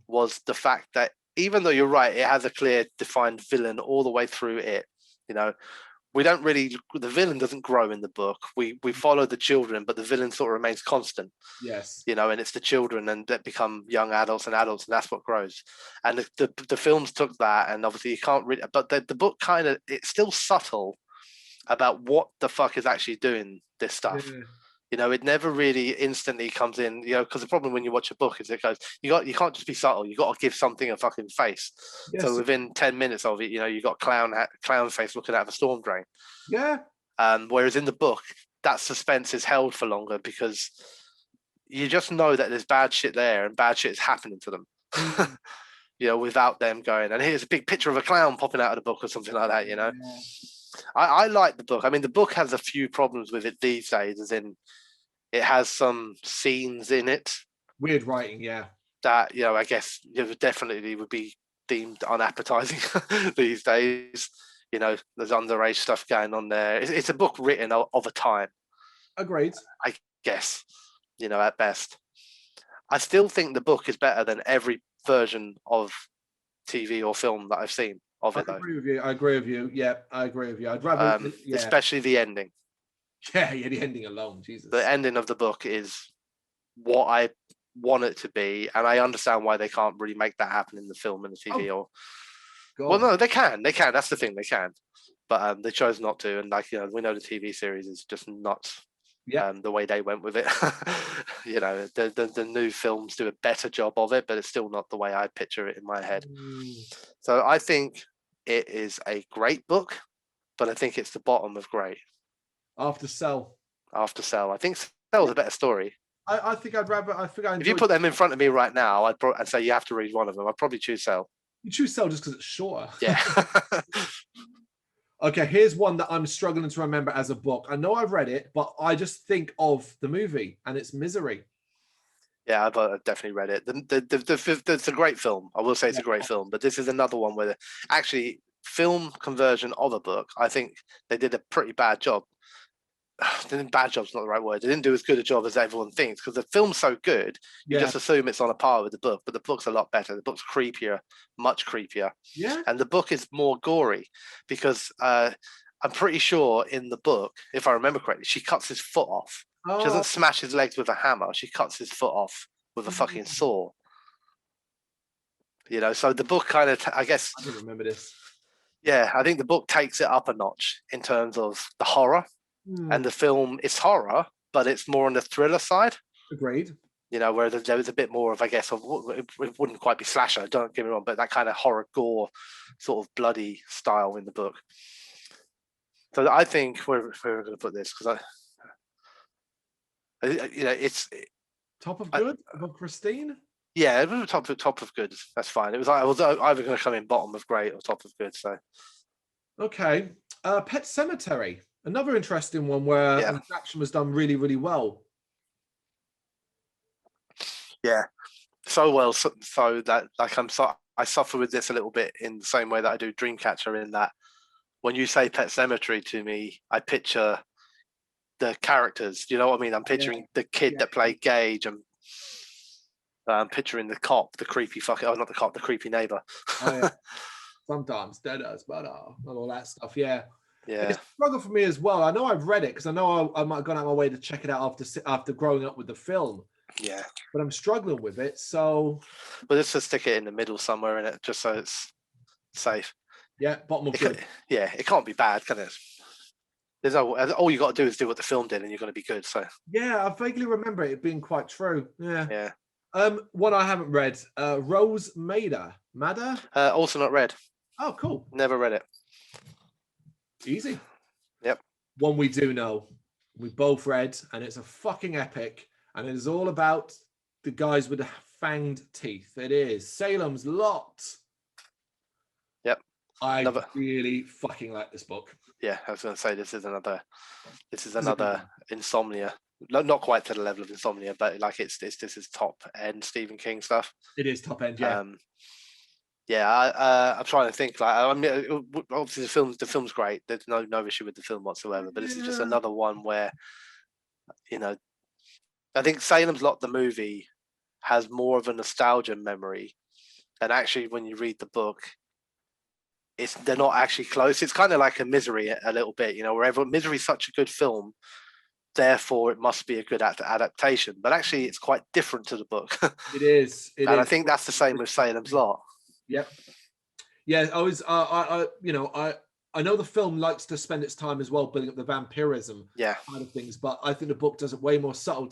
was the fact that even though you're right, it has a clear, defined villain all the way through it. You know, the villain doesn't grow in the book. We follow the children, but the villain sort of remains constant. Yes. You know, and it's the children and that become young adults, and that's what grows. And the films took that, and obviously you can't read, but the book kind of, it's still subtle about what the fuck is actually doing this stuff. Yeah. You know, it never really instantly comes in, you know, because the problem when you watch a book is it goes, you can't just be subtle. You got to give something a fucking face. Yes. So within 10 minutes of it, you know, you got clown face looking out of a storm drain. Yeah. Whereas in the book, that suspense is held for longer because you just know that there's bad shit there and bad shit is happening to them. You know, without them going, and here's a big picture of a clown popping out of the book or something like that, you know. Yeah. I like the book. I mean, the book has a few problems with it these days, as in it has some scenes in it. Weird writing, yeah. That, you know, I guess definitely would be deemed unappetizing these days. You know, there's underage stuff going on there. It's a book written of a time. Agreed. I guess, you know, at best. I still think the book is better than every version of TV or film that I've seen of it, though. I agree with you. Yeah, I agree with you. I'd rather... Especially the ending. Yeah, the ending alone, Jesus. The ending of the book is what I want it to be, and I understand why they can't really make that happen in the film and the TV. Well, no, they can. That's the thing, they can. But they chose not to, and like, you know, we know the TV series is just not the way they went with it. You know, the new films do a better job of it, but it's still not the way I picture it in my head. So I think it is a great book, but I think it's the bottom of great. After Cell. I think Cell's a better story. I think I'd rather. If you put them in front of me right now, I'd say you have to read one of them. I'd probably choose Cell. You choose Cell just because it's shorter. Yeah. Okay, here's one that I'm struggling to remember as a book. I know I've read it, but I just think of the movie, and it's Misery. Yeah, I've definitely read it. It's a great film. I will say it's a great film, but this is another one where actually film conversion of a book, I think they did a pretty bad job. Bad job's not the right word. They didn't do as good a job as everyone thinks because the film's so good, you just assume it's on a par with the book, but the book's a lot better. The book's creepier, much creepier. Yeah. And the book is more gory because I'm pretty sure in the book, if I remember correctly, she cuts his foot off. She doesn't smash his legs with a hammer. She cuts his foot off with a fucking saw. You know, so the book kind of, I guess. I don't remember this. Yeah, I think the book takes it up a notch in terms of the horror. And the film is horror, but it's more on the thriller side. Agreed. You know, where there was a bit more of, I guess, of it wouldn't quite be slasher, don't get me wrong, but that kind of horror gore, sort of bloody style in the book. So I think where we're going to put this, because you know, it's top of good above Christine. Yeah, it was top of good. That's fine. It was either going to come in bottom of great or top of good. So okay, Pet Cemetery. Another interesting one where the action was done really, really well. Yeah, so well, so that like I suffer with this a little bit in the same way that I do Dreamcatcher. In that, when you say Pet Cemetery to me, I picture the characters. You know what I mean? I'm picturing the kid that played Gage, and I'm picturing the cop, the creepy not the cop, the creepy neighbor. Sometimes dead us, but all that stuff. Yeah. Yeah, it's a struggle for me as well. I know I've read it because I know I might have gone out of my way to check it out after growing up with the film. Yeah, but I'm struggling with it. So, but let's just stick it in the middle somewhere in it, just so it's safe. Yeah, bottom of good. It can't be bad, can it? There's no. All you got to do is do what the film did, and you're going to be good. So yeah, I vaguely remember it being quite true. Yeah. One I haven't read. Rose Madder. Also not read. Oh, cool. Never read it. Easy. Yep. One we do know. We both read, and it's a fucking epic. And it is all about the guys with the fanged teeth. It is Salem's Lot. Yep. I really fucking like this book. Yeah, I was going to say this is another Insomnia. Not quite to the level of Insomnia, but like this is top end Stephen King stuff. It is top end, yeah. I'm trying to think. Like, I mean, obviously the film's great. There's no issue with the film whatsoever. But this is just another one where, you know, I think Salem's Lot, the movie, has more of a nostalgia memory than actually when you read the book. They're not actually close. It's kind of like a Misery a little bit, you know, where Misery is such a good film, therefore it must be a good adaptation. But actually, it's quite different to the book. It is. I think that's the same with Salem's Lot. Yep. Yeah, I know the film likes to spend its time as well building up the vampirism kind of things, but I think the book does it way more subtle,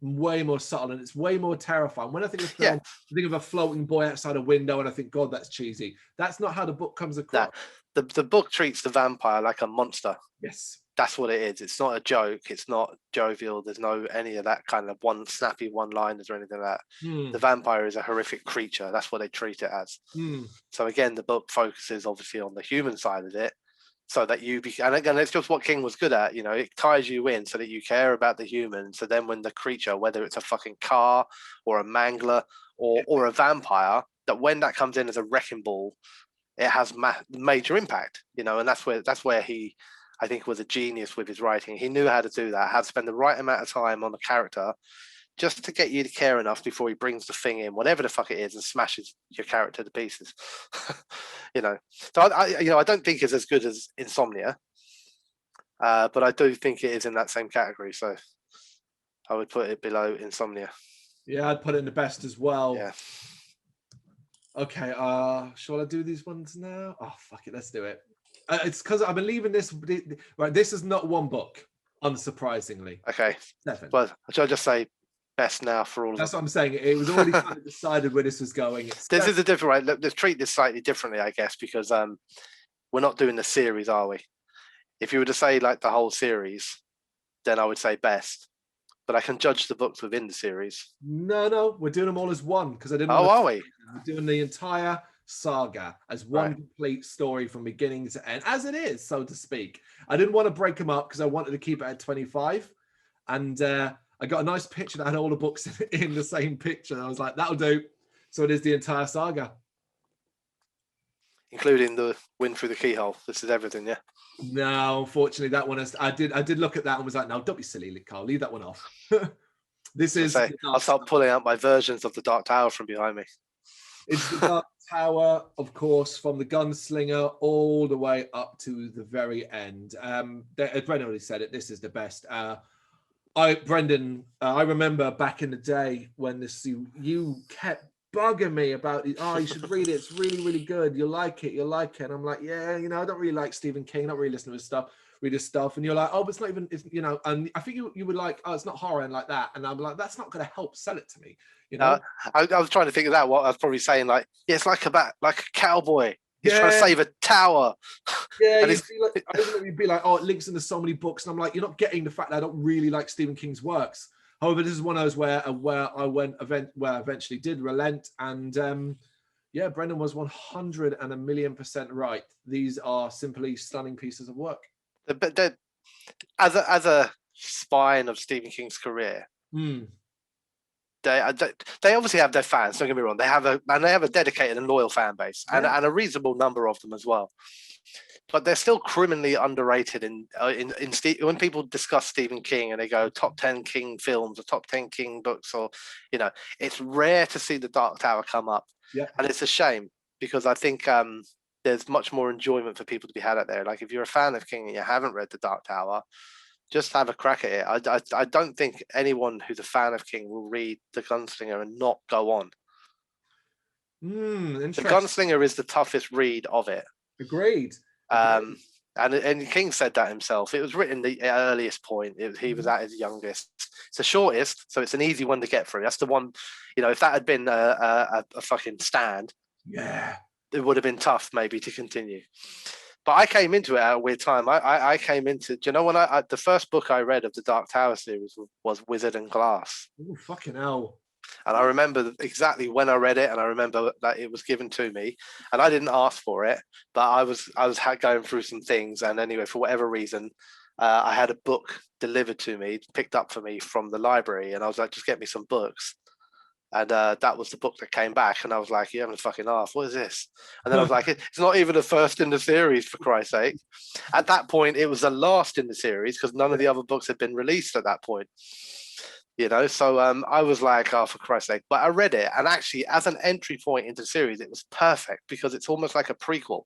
and it's way more terrifying. When I think of film, I think of a floating boy outside a window, and I think, God, that's cheesy. That's not how the book comes across. The book treats the vampire like a monster. Yes. That's what it is. It's not a joke. It's not jovial. There's no any of that kind of snappy one-liners or anything like that. The vampire is a horrific creature. That's what they treat it as. So again, the book focuses obviously on the human side of it, so that and again, it's just what King was good at. You know, it ties you in so that you care about the human. So then when the creature, whether it's a fucking car or a mangler or a vampire, that when that comes in as a wrecking ball, it has major impact. You know, and that's where he, I think, was a genius with his writing. He knew how to do that, how to spend the right amount of time on the character just to get you to care enough before he brings the thing in, whatever the fuck it is, and smashes your character to pieces. You know, so I don't think it's as good as Insomnia, but I do think it is in that same category. So I would put it below Insomnia. Yeah, I'd put it in the best as well. Yeah. Okay. Shall I do these ones now? Oh, fuck it. Let's do it. It's because I've been leaving this. Right, this is not one book, unsurprisingly. Okay. 7. Well, shall I just say best now for all of That's what I'm saying. It was already kind of decided where this was going. This is a different way. Let's treat this slightly differently, I guess, because we're not doing the series, are we? If you were to say like the whole series, then I would say best. But I can judge the books within the series. No, we're doing them all as one because I didn't. Are we? We're doing the entire saga as one complete story from beginning to end, as it is, so to speak. I didn't want to break them up because I wanted to keep it at 25, and I got a nice picture that had all the books in the same picture. I was like, that'll do. So it is the entire saga. Including the wind through the keyhole. This is everything, yeah? No, unfortunately, that one I did look at that and was like, no, don't be silly, Carl. Leave that one off. This is. I'll start pulling out my versions of the Dark Tower from behind me. It's the Dark Tower, of course, from the Gunslinger all the way up to the very end. Brendan already said it. This is the best. Brendan, I remember back in the day when you kept bugging me about it. Oh, you should read it. It's really, really good. You'll like it. And I'm like, yeah, I don't really like Stephen King. Not really listen to his stuff. Read his stuff. And you're like, oh, but it's not even, and I think you would like, oh, it's not horror and like that. And I'm like, that's not going to help sell it to me. I was trying to think of that. What I was probably saying, like, yeah, it's like a cowboy. He's trying to save a tower. Yeah, you'd be like, oh, it links into so many books. And I'm like, you're not getting the fact that I don't really like Stephen King's works. However, this is one of those where I eventually did relent. And Brendan was 100% right. These are simply stunning pieces of work. But as a spine of Stephen King's career, they obviously have their fans. Don't get me wrong. They have a dedicated and loyal fan base, and a reasonable number of them as well. But they're still criminally underrated when people discuss Stephen King and they go top 10 King films or top 10 King books, or it's rare to see the Dark Tower come up. Yeah, and it's a shame because I think there's much more enjoyment for people to be had out there. Like if you're a fan of King and you haven't read the Dark Tower, just have a crack at it. I don't think anyone who's a fan of King will read The Gunslinger and not go on. The Gunslinger is the toughest read of it. Agreed. And King said that himself. It was written the earliest point. He was at his youngest. It's the shortest, so it's an easy one to get through. That's the one. If that had been a fucking stand, it would have been tough maybe to continue. But I came into it at a weird time. I came into, do you know when the first book I read of the Dark Tower series was Wizard and Glass. Oh, fucking hell. And I remember exactly when I read it, and I remember that it was given to me, and I didn't ask for it, but I was going through some things, and anyway, for whatever reason, I had a book delivered to me, picked up for me from the library, and I was like, just get me some books. And that was the book that came back, and I was like, you haven't fucking asked, what is this? And then I was like, it's not even the first in the series, for Christ's sake. At that point, it was the last in the series because none of the other books had been released at that point. So I was like, oh, for Christ's sake. But I read it, and actually, as an entry point into the series, it was perfect because it's almost like a prequel.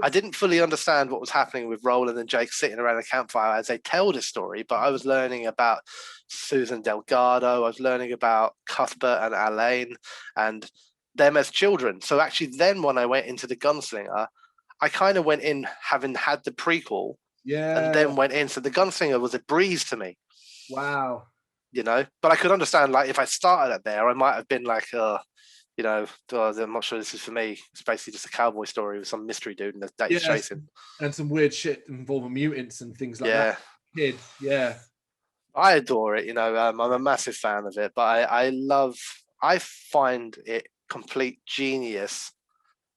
I didn't fully understand what was happening with Roland and Jake sitting around a campfire as they tell this story, but I was learning about Susan Delgado. I was learning about Cuthbert and Alain and them as children. So actually, then when I went into the Gunslinger, I kind of went in having had the prequel, and then went in. So the Gunslinger was a breeze to me. Wow. But I could understand, like, if I started it there, I might have been like, I'm not sure this is for me. It's basically just a cowboy story with some mystery dude that he's chasing. And some weird shit involving mutants and things like that. Kid, I adore it, I'm a massive fan of it, but I find it complete genius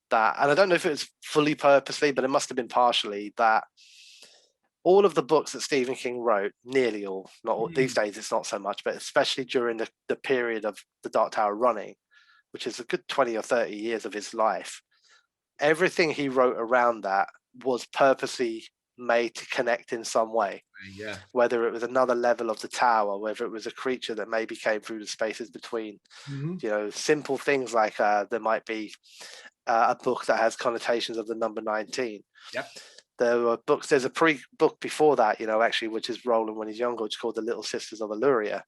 that, and I don't know if it was fully purposely, but it must have been partially, that all of the books that Stephen King wrote, nearly all, not all, these days it's not so much, but especially during the period of the Dark Tower running, which is a good 20 or 30 years of his life, everything he wrote around that was purposely made to connect in some way. Whether it was another level of the tower, whether it was a creature that maybe came through the spaces between, simple things like there might be a book that has connotations of the number 19. There were books. There's a pre-book before that, actually, which is Roland when he's younger, which is called The Little Sisters of Illyria,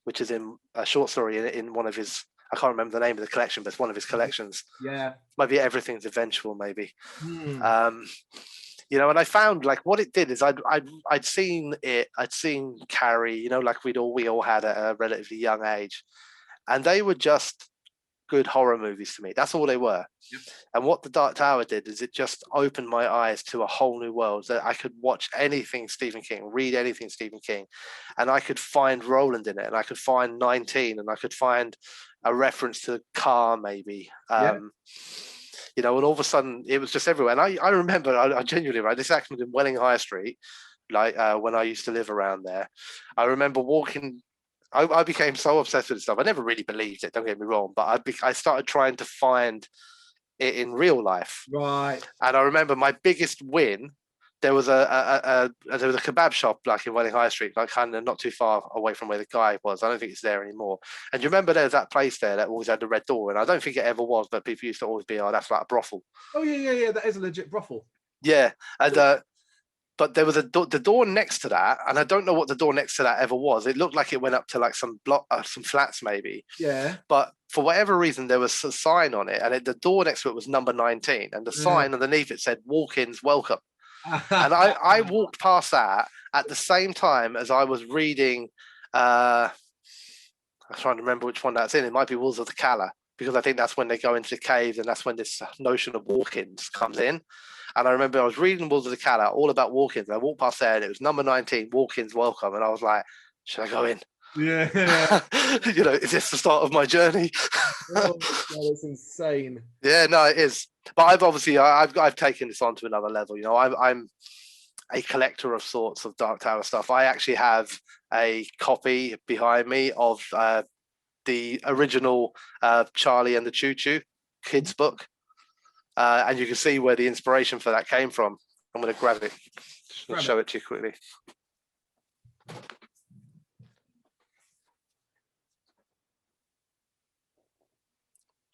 which is in a short story in one of his. I can't remember the name of the collection, but it's one of his collections. Might be Everything's Eventual, maybe. And I found, like, what it did is I'd seen it. I'd seen Carrie. Like we all had at a relatively young age, and they were just good horror movies to me. That's all they were. And what the Dark Tower did is it just opened my eyes to a whole new world, that I could watch anything Stephen King, read anything Stephen King, and I could find Roland in it, and I could find 19, and I could find a reference to car maybe. And all of a sudden it was just everywhere. And I remember, I genuinely, right, this happened in Welling High Street, like when I used to live around there. I remember walking I became so obsessed with this stuff. I never really believed it. Don't get me wrong, but I started trying to find it in real life. Right. And I remember my biggest win. There was a kebab shop like in Welling High Street, like kind of not too far away from where the guy was. I don't think it's there anymore. And you remember there's that place there that always had the red door, and I don't think it ever was, but people used to always be, oh, that's like a brothel. Oh yeah. That is a legit brothel. Yeah, and but there was the door next to that, and I don't know what the door next to that ever was. It looked like it went up to like some some flats maybe. Yeah. But for whatever reason, there was a sign on it, and the door next to it was number 19, and the sign underneath it said "Walk-ins welcome." And I walked past that at the same time as I was reading. I'm trying to remember which one that's in. It might be Wolves of the Calla, because I think that's when they go into the caves, and that's when this notion of walk-ins comes in. And I remember I was reading Wolves of the Calla, all about walk-ins. I walked past there, and it was number 19, walk-ins welcome. And I was like, should I go in? Yeah. You know, is this the start of my journey? Oh, that's insane. Yeah, no, it is. But I've taken this on to another level. You know, I'm a collector of sorts of Dark Tower stuff. I actually have a copy behind me of the original Charlie and the Choo Choo kids book. And you can see where the inspiration for that came from. I'm going to grab it and show it to you quickly.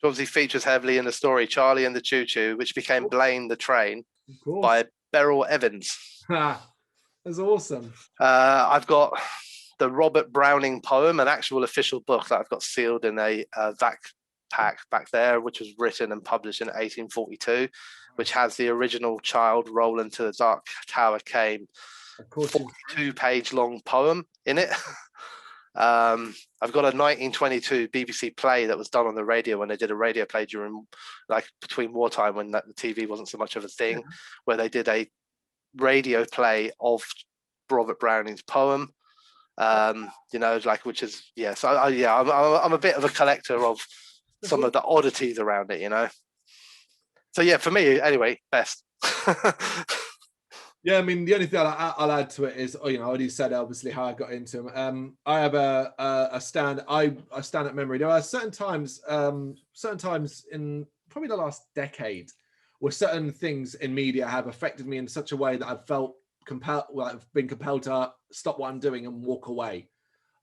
It obviously features heavily in the story Charlie and the Choo Choo, which became Blaine the Train by Beryl Evans. That's awesome. I've got the Robert Browning poem, an actual official book that I've got sealed in a vac pack back there, which was written and published in 1842, which has the original child Roland to the Dark Tower came 42-page long poem in it. I've got a 1922 BBC play that was done on the radio when they did a radio play during, like, between wartime when the TV wasn't so much of a thing, where they did a radio play of Robert Browning's poem. You know, like, which is so I'm a bit of a collector of some of the oddities around it, you know. So yeah, for me anyway, best. Yeah, I mean, the only thing I'll add to it is, you know, I already said obviously how I got into them. I have a stand at memory. There are certain times in probably the last decade where certain things in media have affected me in such a way that I've felt I've been compelled to stop what I'm doing and walk away.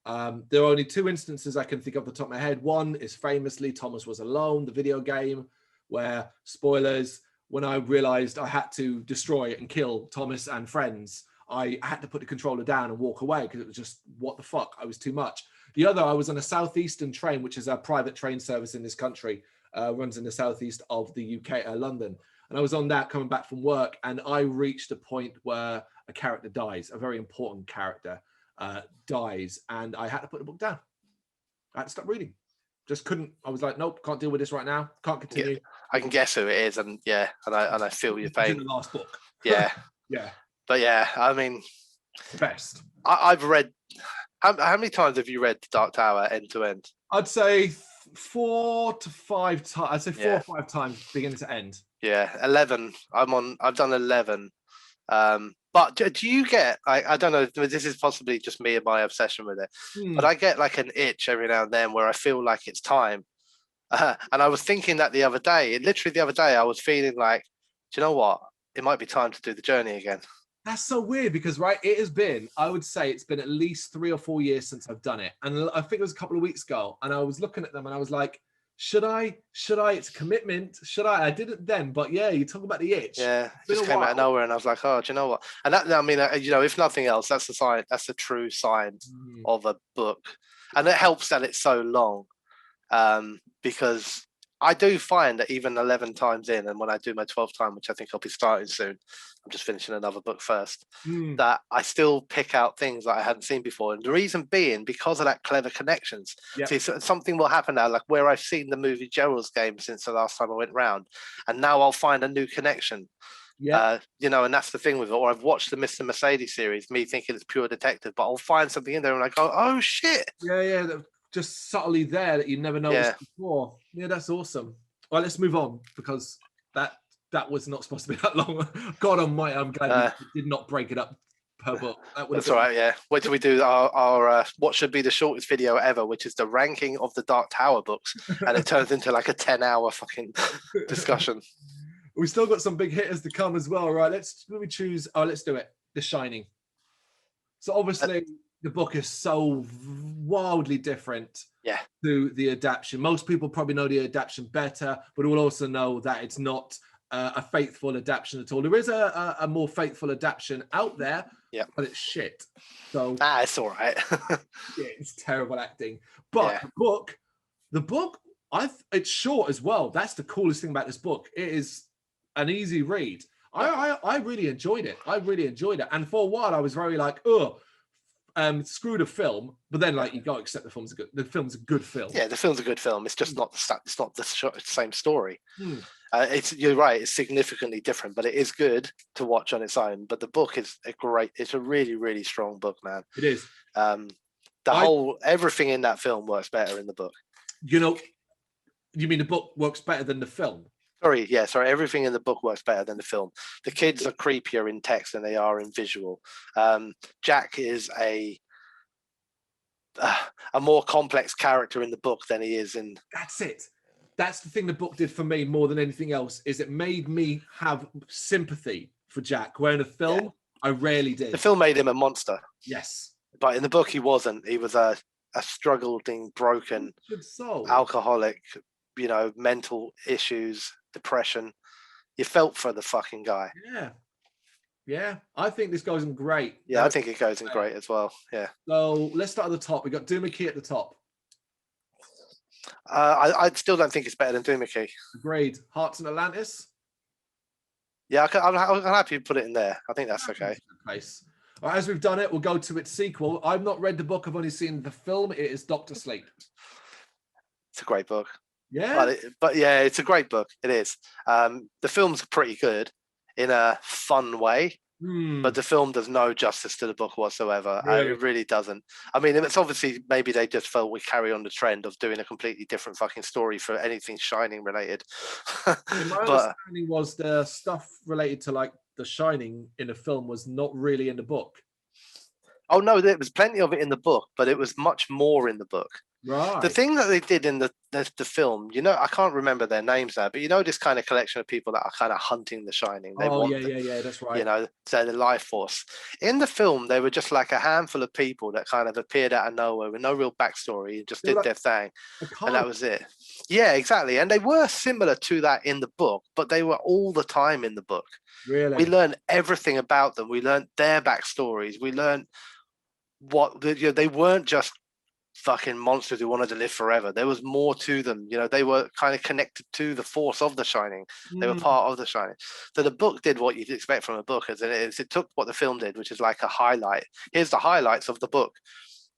There are only two instances I can think of off the top of my head. One is famously Thomas Was Alone, the video game, where, spoilers, when I realized I had to destroy and kill Thomas and friends, I had to put the controller down and walk away because it was just, what the fuck? I was too much. The other, I was on a Southeastern train, which is a private train service in this country, runs in the southeast of the UK, London. And I was on that coming back from work, and I reached a point where a character dies, a very important character dies, and I had to put the book down. I had to stop reading. Just couldn't. I was like, nope, can't deal with this right now. Can't continue. Yeah, I can guess who it is, and I feel your pain. In the last book. Yeah. Yeah. But yeah, I mean, best. I've read. How many times have you read Dark Tower end to end? I'd say 4 to 5 times. I'd say 4 or 5 times, beginning to end. Yeah, 11. I've done 11. But do you get? I don't know. This is possibly just me and my obsession with it. But I get like an itch every now and then where I feel like it's time. And I was thinking that the other day. Literally the other day, I was feeling like, do you know what? It might be time to do the journey again. That's so weird because, right, it has been, I would say it's been at least 3 or 4 years since I've done it. And I think it was a couple of weeks ago, and I was looking at them and I was like, should I? It's a commitment. Should I? I did it then, but yeah, you talk about the itch. Yeah, it just came out of nowhere, and I was like, oh, do you know what? And that, I mean, you know, if nothing else, that's the sign. That's the true sign of a book, and it helps that it's so long, because I do find that even 11 times in, and when I do my 12th time, which I think I'll be starting soon, I'm just finishing another book first, that I still pick out things that I hadn't seen before. And the reason being, because of that clever connections. Yep. See, so something will happen now, like where I've seen the movie Gerald's Game since the last time I went round, and now I'll find a new connection. Yeah, you know, and that's the thing with it. Or I've watched the Mr Mercedes series, me thinking it's pure detective, but I'll find something in there and I go, oh shit. Yeah, just subtly there that you never noticed before. Yeah, that's awesome. Well, let's move on because that was not supposed to be that long. God almighty, I'm glad we did not break it up per book. That would have That's been all right. Yeah. What do we do? Our what should be the shortest video ever, which is the ranking of the Dark Tower books, and it turns into like a 10-hour fucking discussion. We still got some big hitters to come as well, right? Let me choose. Oh, let's do it. The Shining. So obviously the book is so wildly different to the adaptation. Most people probably know the adaptation better, but will also know that it's not a faithful adaptation at all. There is a more faithful adaptation out there, but it's shit. So it's all right. It's terrible acting. But the book, it's short as well. That's the coolest thing about this book. It is an easy read. I really enjoyed it. And for a while I was very like, screw the film, but then like you got to accept the film's a good film. Yeah, the film's a good film. It's just not the same story. You're right, it's significantly different, but it is good to watch on its own. But the book is it's a really, really strong book, man. It is. Everything in that film works better in the book. You mean the book works better than the film? Sorry, everything in the book works better than the film. The kids are creepier in text than they are in visual. Jack is a more complex character in the book than he is in... That's it. That's the thing the book did for me more than anything else, is it made me have sympathy for Jack, where in a film, I rarely did. The film made him a monster. Yes. But in the book, he wasn't. He was a struggling, broken, alcoholic, mental issues, depression. You felt for the fucking guy. Yeah, I think this goes in great. I think it goes in great as well. Yeah. So let's start at the top. We got Doohickey at the top. I still don't think it's better than Doohickey. Agreed. Hearts and Atlantis. Yeah, I'm happy to put it in there. I think that's okay. Nice. All right, as we've done it, we'll go to its sequel. I've not read the book. I've only seen the film. It is Dr. Sleep. It's a great book. Yeah. But yeah, it's a great book. It is. The film's pretty good in a fun way. But the film does no justice to the book whatsoever. Really? It really doesn't. I mean, it's obviously maybe they just felt we carry on the trend of doing a completely different fucking story for anything Shining related. My understanding was the stuff related to like the Shining in the film was not really in the book. Oh no, there was plenty of it in the book, but it was much more in the book. Right. The thing that they did in the film, I can't remember their names now, but this kind of collection of people that are kind of hunting the Shining. They that's right. So the life force. In the film, they were just like a handful of people that kind of appeared out of nowhere with no real backstory and just did their thing. And that was it. Yeah, exactly. And they were similar to that in the book, but they were all the time in the book. Really? We learned everything about them. We learned their backstories. We learned they weren't just fucking monsters who wanted to live forever. There was more to them. They were kind of connected to the force of the Shining. They were part of the Shining. So the book did what you'd expect from a book, as it took what the film did, which is like a highlight. Here's the highlights of the book,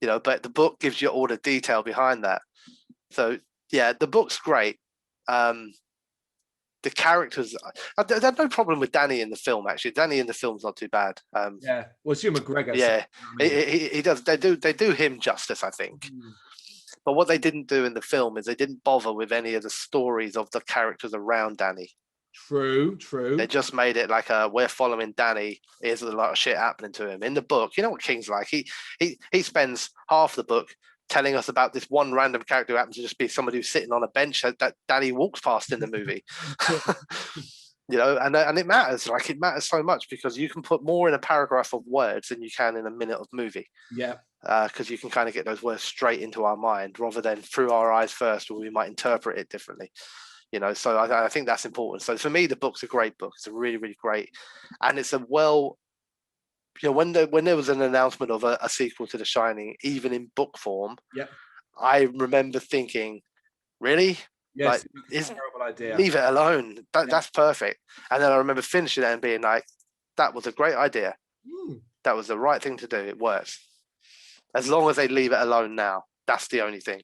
but the book gives you all the detail behind that. So yeah, the book's great. The characters, there's no problem with Danny in the film. Actually, Danny in the film's not too bad. Well, it's Hugh McGregor. Yeah, so, he does. They do him justice, I think. But what they didn't do in the film is they didn't bother with any of the stories of the characters around Danny. True. They just made it like we're following Danny. Here's a lot of shit happening to him. In the book, you know what King's like. He spends half the book telling us about this one random character who happens to just be somebody who's sitting on a bench that Danny walks past in the movie. And it matters. Like, it matters so much because you can put more in a paragraph of words than you can in a minute of movie. Yeah. Because you can kind of get those words straight into our mind rather than through our eyes first, where we might interpret it differently. So I think that's important. So for me, the book's a great book. It's a really, really great, and it's when there was an announcement of a sequel to The Shining, even in book form, I remember thinking, really? Yes, it's a terrible idea. Leave it alone. That's perfect. And then I remember finishing it and being like, that was a great idea. That was the right thing to do. It works. As long as they leave it alone now, that's the only thing.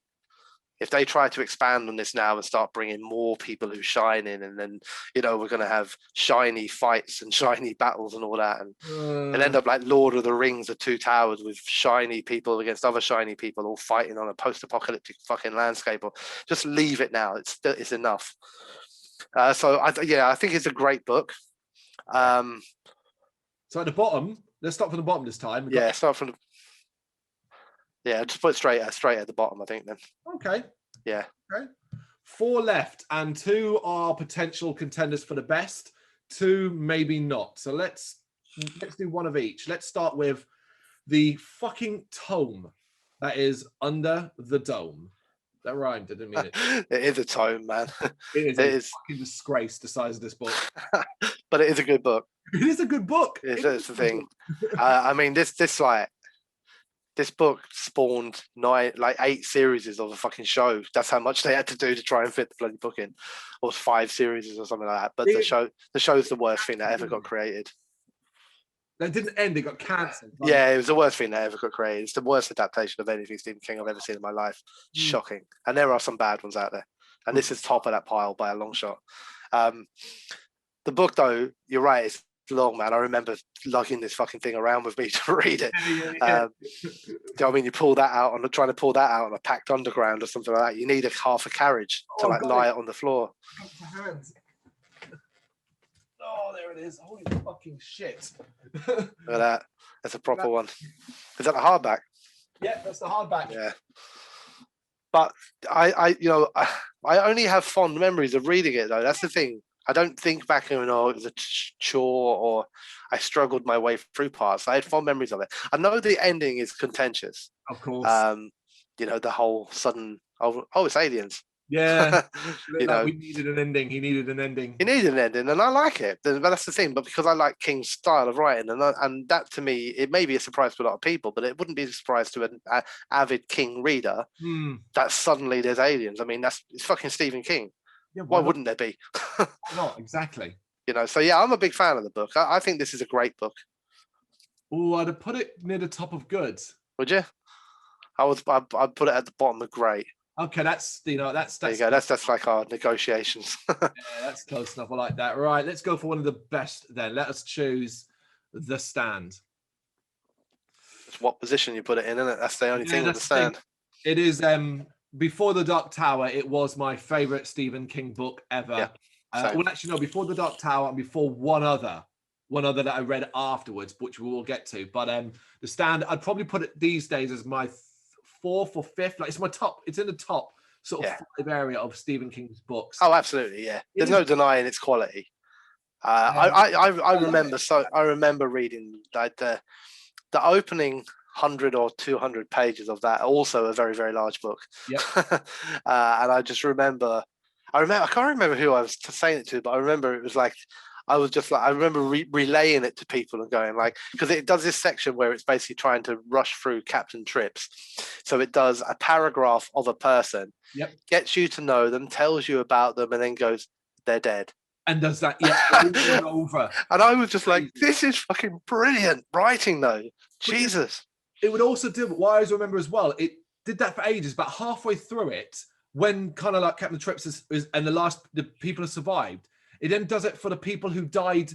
If they try to expand on this now and start bringing more people who shine in, and then, we're going to have shiny fights and shiny battles and all that, and it'll end up like Lord of the Rings of Two Towers with shiny people against other shiny people all fighting on a post-apocalyptic fucking landscape. Or just leave it now. It's enough. So I think it's a great book. So at the bottom, Let's start from the bottom this time. Yeah, start from the. Yeah, just put it straight at the bottom, I think. Then. Okay. Yeah. Okay. 4 left, and 2 are potential contenders for the best. 2 maybe not. So let's do one of each. Let's start with the fucking tome that is Under the Dome. That rhymed. I didn't mean it. It is a tome, man. It is fucking disgrace, the size of this book. But it is a good book. It is a good book. It's the thing. I mean, this book spawned 8 series of a fucking show. That's how much they had to do to try and fit the bloody book in, or 5 series or something like that. But the show's the worst thing that ever got created. That didn't end; it got cancelled. Yeah, it was the worst thing that ever got created. It's the worst adaptation of anything Stephen King I've ever seen in my life. Shocking. And there are some bad ones out there, and this is top of that pile by a long shot. The book, though, you're right. It's long, man. I remember lugging this fucking thing around with me to read it. Do you know what I mean? You pull that out trying to pull that out on a packed underground or something like that. You need half a carriage to lie it on the floor. Oh, there it is. Holy fucking shit. Look at that. That's a proper one. Is that a hardback? Yeah, that's the hardback. Yeah. But I only have fond memories of reading it, though. That's the thing. I don't think back and it was a chore or I struggled my way through parts. I had fond memories of it. I know the ending is contentious. Of course. The whole sudden, it's aliens. Yeah. We needed an ending. He needed an ending. He needed an ending, and I like it. But that's the thing. But because I like King's style of writing, and that to me, it may be a surprise to a lot of people, but it wouldn't be a surprise to an avid King reader that suddenly there's aliens. I mean, it's fucking Stephen King. Yeah, why wouldn't there be? Why not? Exactly. So yeah, I'm a big fan of the book. I think this is a great book. Oh, I'd put it near the top of good. Would you? I'd put it at the bottom of great. Okay, that's there you go. That's like our negotiations. Yeah, that's close enough. I like that. Right, let's go for one of the best then. Let us choose The Stand. It's what position you put it in, isn't it? That's the only thing with The Stand. It is before The Dark Tower. It was my favorite Stephen King book ever. Yeah, well, actually, no, before The Dark Tower and before one other that I read afterwards, which we will get to. But The Stand, I'd probably put it these days as my 4th or 5th. Like, it's my top. It's in the top sort of 5 area of Stephen King's books. Oh, absolutely, yeah. There's no denying its quality. I remember reading like the opening 100 or 200 pages of that. Also, a very, very large book. Yeah. And I just remember. I can't remember who I was saying it to, but I remember it was like. I remember relaying it to people and going because it does this section where it's basically trying to rush through Captain Trips. So it does a paragraph of a person, gets you to know them, tells you about them, and then goes, they're dead. And does that, over. And I was just like, this is fucking brilliant writing, though. Jesus. It would also do, what I always remember as well, it did that for ages, but halfway through it, when kind of like Captain Trips is and the people have survived, it then does it for the people who die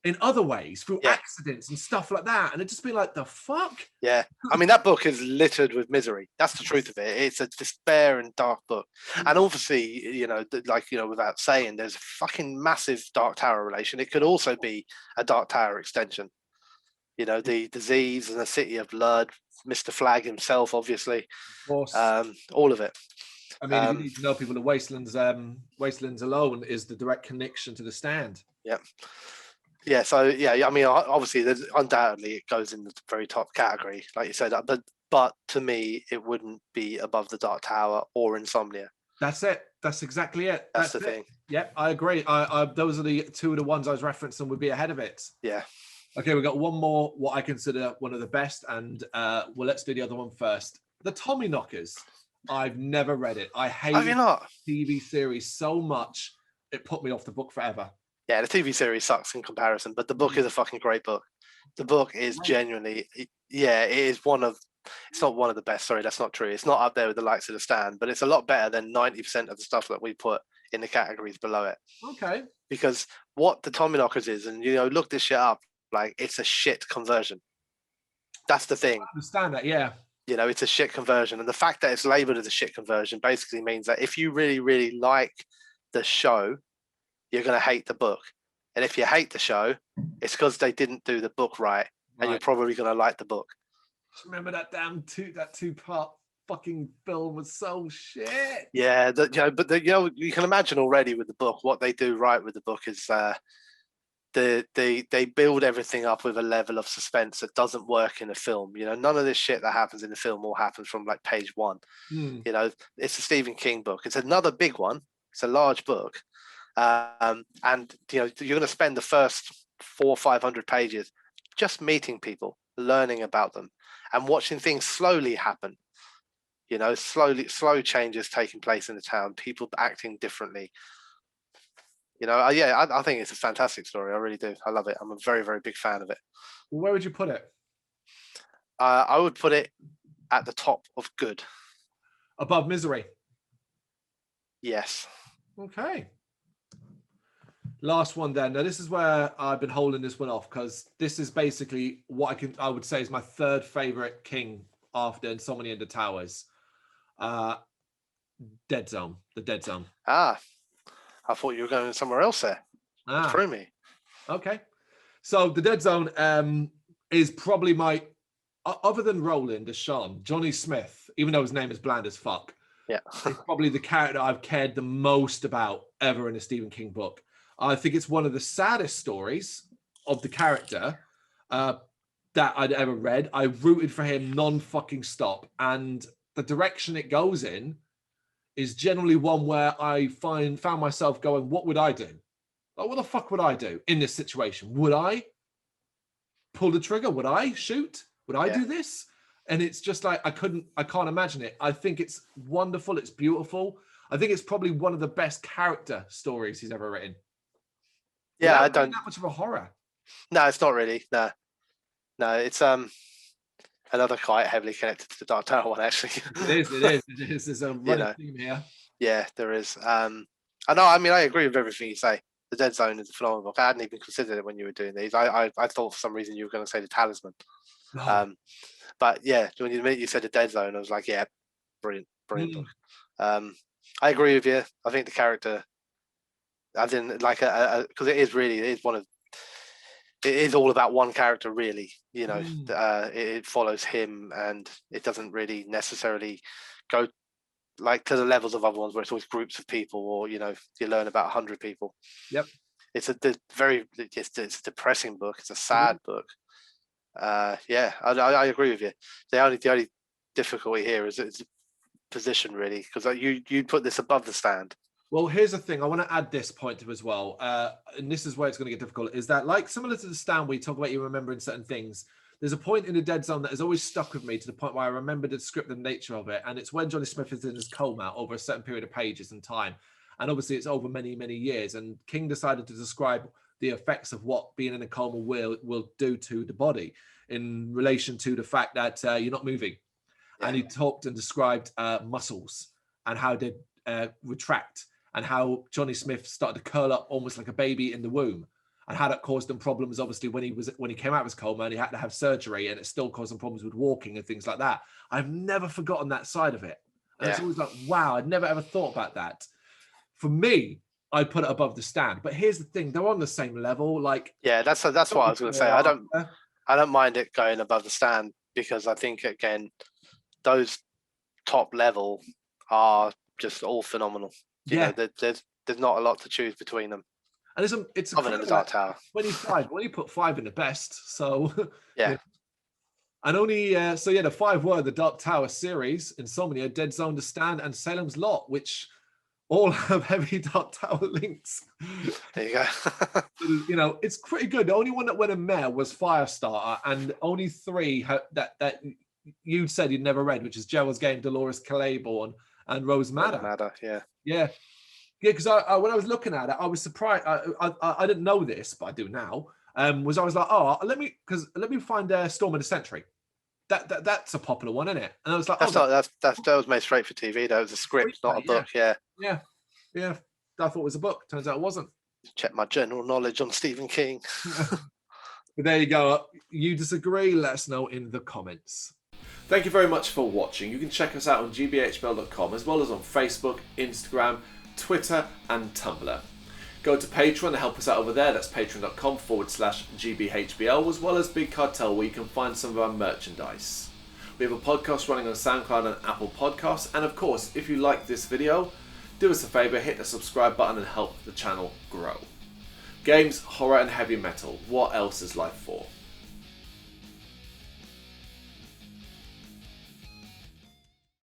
in other ways through accidents and stuff like that. And it just been like, the fuck? Yeah. I mean, that book is littered with misery. That's the truth of it. It's a despair and dark book. And obviously, without saying, there's a fucking massive Dark Tower relation. It could also be a Dark Tower extension. The disease and the City of Blood, Mr. Flagg himself, obviously. Of course. All of it. I mean, if you need to know people, the Wastelands alone is the direct connection to The Stand. Yeah. Yeah, so I mean, obviously, there's undoubtedly it goes in the very top category, like you said. But to me, it wouldn't be above The Dark Tower or Insomnia. That's it. That's exactly it. That's the thing. Yep, I agree. Those are the 2 of the ones I was referencing would be ahead of it. Yeah. Okay, we've got one more, what I consider one of the best, and let's do the other one first. The Tommyknockers. I've never read it. I hate the TV series so much, it put me off the book forever. Yeah, the TV series sucks in comparison, but the book is a fucking great book. The book is genuinely, it is it's not one of the best. Sorry, that's not true. It's not up there with the likes of The Stand, but it's a lot better than 90% of the stuff that we put in the categories below it. Okay. Because what the Tommyknockers is, and look this shit up, it's a shit conversion. That's the thing. I understand that, yeah. It's a shit conversion. And the fact that it's labeled as a shit conversion basically means that if you really, really like the show, you're going to hate the book. And if you hate the show, it's because they didn't do the book right, and you're probably going to like the book. Remember that damn two-part fucking film was so shit. Yeah, you can imagine already with the book what they do right with the book is they build everything up with a level of suspense that doesn't work in a film. None of this shit that happens in the film all happens from like page one. It's a Stephen King book. It's another big one. It's a large book, and you're going to spend the first 400 or 500 pages just meeting people, learning about them, and watching things slowly happen. Slow changes taking place in the town, people acting differently. I think it's a fantastic story. I really do. I love it. I'm a very, very big fan of it. Where would you put it? I would put it at the top of good. Above Misery? Yes. Okay. Last one then. Now this is where I've been holding this one off because this is basically what I would say is my third favorite King after Insomnia and the Towers. Dead Zone. The Dead Zone. I thought you were going somewhere else there. Through me. Okay. So the Dead Zone is probably my, other than Roland as Sean, Johnny Smith, even though his name is bland as fuck. Yeah. It's probably the character I've cared the most about ever in a Stephen King book. I think it's one of the saddest stories of the character that I'd ever read. I rooted for him non-fucking stop. And the direction it goes in is generally one where I found myself going, what would I do? Like, what the fuck would I do in this situation? Would I pull the trigger? Would I shoot? Would I do this? And it's just like, I can't imagine it. I think it's wonderful. It's beautiful. I think it's probably one of the best character stories he's ever written. Yeah, I don't that much of a horror. No, it's not really. No, it's another quite heavily connected to the Dark Tower one, actually. It is. There's a running theme here. Yeah, there is. I know. I mean, I agree with everything you say. The Dead Zone is a phenomenal book. I hadn't even considered it when you were doing these. I thought for some reason you were going to say The Talisman. No. But yeah, when you said The Dead Zone, I was like, yeah, brilliant book. I agree with you. I think the character, I didn't like because it is all about one character, really. It follows him, and it doesn't really necessarily go like to the levels of other ones where it's always groups of people, or you learn about 100 people. Yep. It's a depressing book. It's a sad book. I agree with you. The only difficulty here is it's position, really, because you put this above the stand. Well, here's the thing. I want to add this point to as well, and this is where it's going to get difficult. Is that like similar to the stand where you talk about you remembering certain things? There's a point in the Dead Zone that has always stuck with me to the point where I remember the script and nature of it, and it's when Johnny Smith is in his coma over a certain period of pages and time, and obviously it's over many, many years. And King decided to describe the effects of what being in a coma will do to the body in relation to the fact that you're not moving. Yeah. And he talked and described muscles and how they retract, and how Johnny Smith started to curl up almost like a baby in the womb, and how that caused him problems, obviously, when he came out of his coma and he had to have surgery, and it still caused him problems with walking and things like that. I've never forgotten that side of it. And it's always like, wow, I'd never ever thought about that. For me, I'd put it above the stand. But here's the thing, they're on the same level. Like, yeah, that's what I was going to say. I don't mind it going above the stand, because I think, again, those top level are just all phenomenal. You know, there's not a lot to choose between them. And it's other than the Dark Tower. 25. Well, you put 5 in the best, so yeah. And only the 5 were the Dark Tower series, Insomnia, Dead Zone, The Stand, and Salem's Lot, which all have heavy Dark Tower links. There you go. It's pretty good. The only one that went in meh was Firestarter, and only 3 that you said you'd never read, which is Gerald's Game, Dolores Claiborne, and Rose Madder. Yeah. Because when I was looking at it, I was surprised. I didn't know this, but I do now. I was like, let me find Storm of the Century. That's a popular one, isn't it? And I was like, that was made straight for TV. That was a script, not a book. Yeah. I thought it was a book. Turns out it wasn't. Check my general knowledge on Stephen King. But there you go. You disagree? Let us know in the comments. Thank you very much for watching. You can check us out on gbhbl.com, as well as on Facebook, Instagram, Twitter and Tumblr. Go to Patreon and help us out over there. That's patreon.com/gbhbl, as well as Big Cartel, where you can find some of our merchandise. We have a podcast running on SoundCloud and Apple Podcasts. And of course, if you like this video, do us a favour, hit the subscribe button and help the channel grow. Games, horror and heavy metal. What else is life for?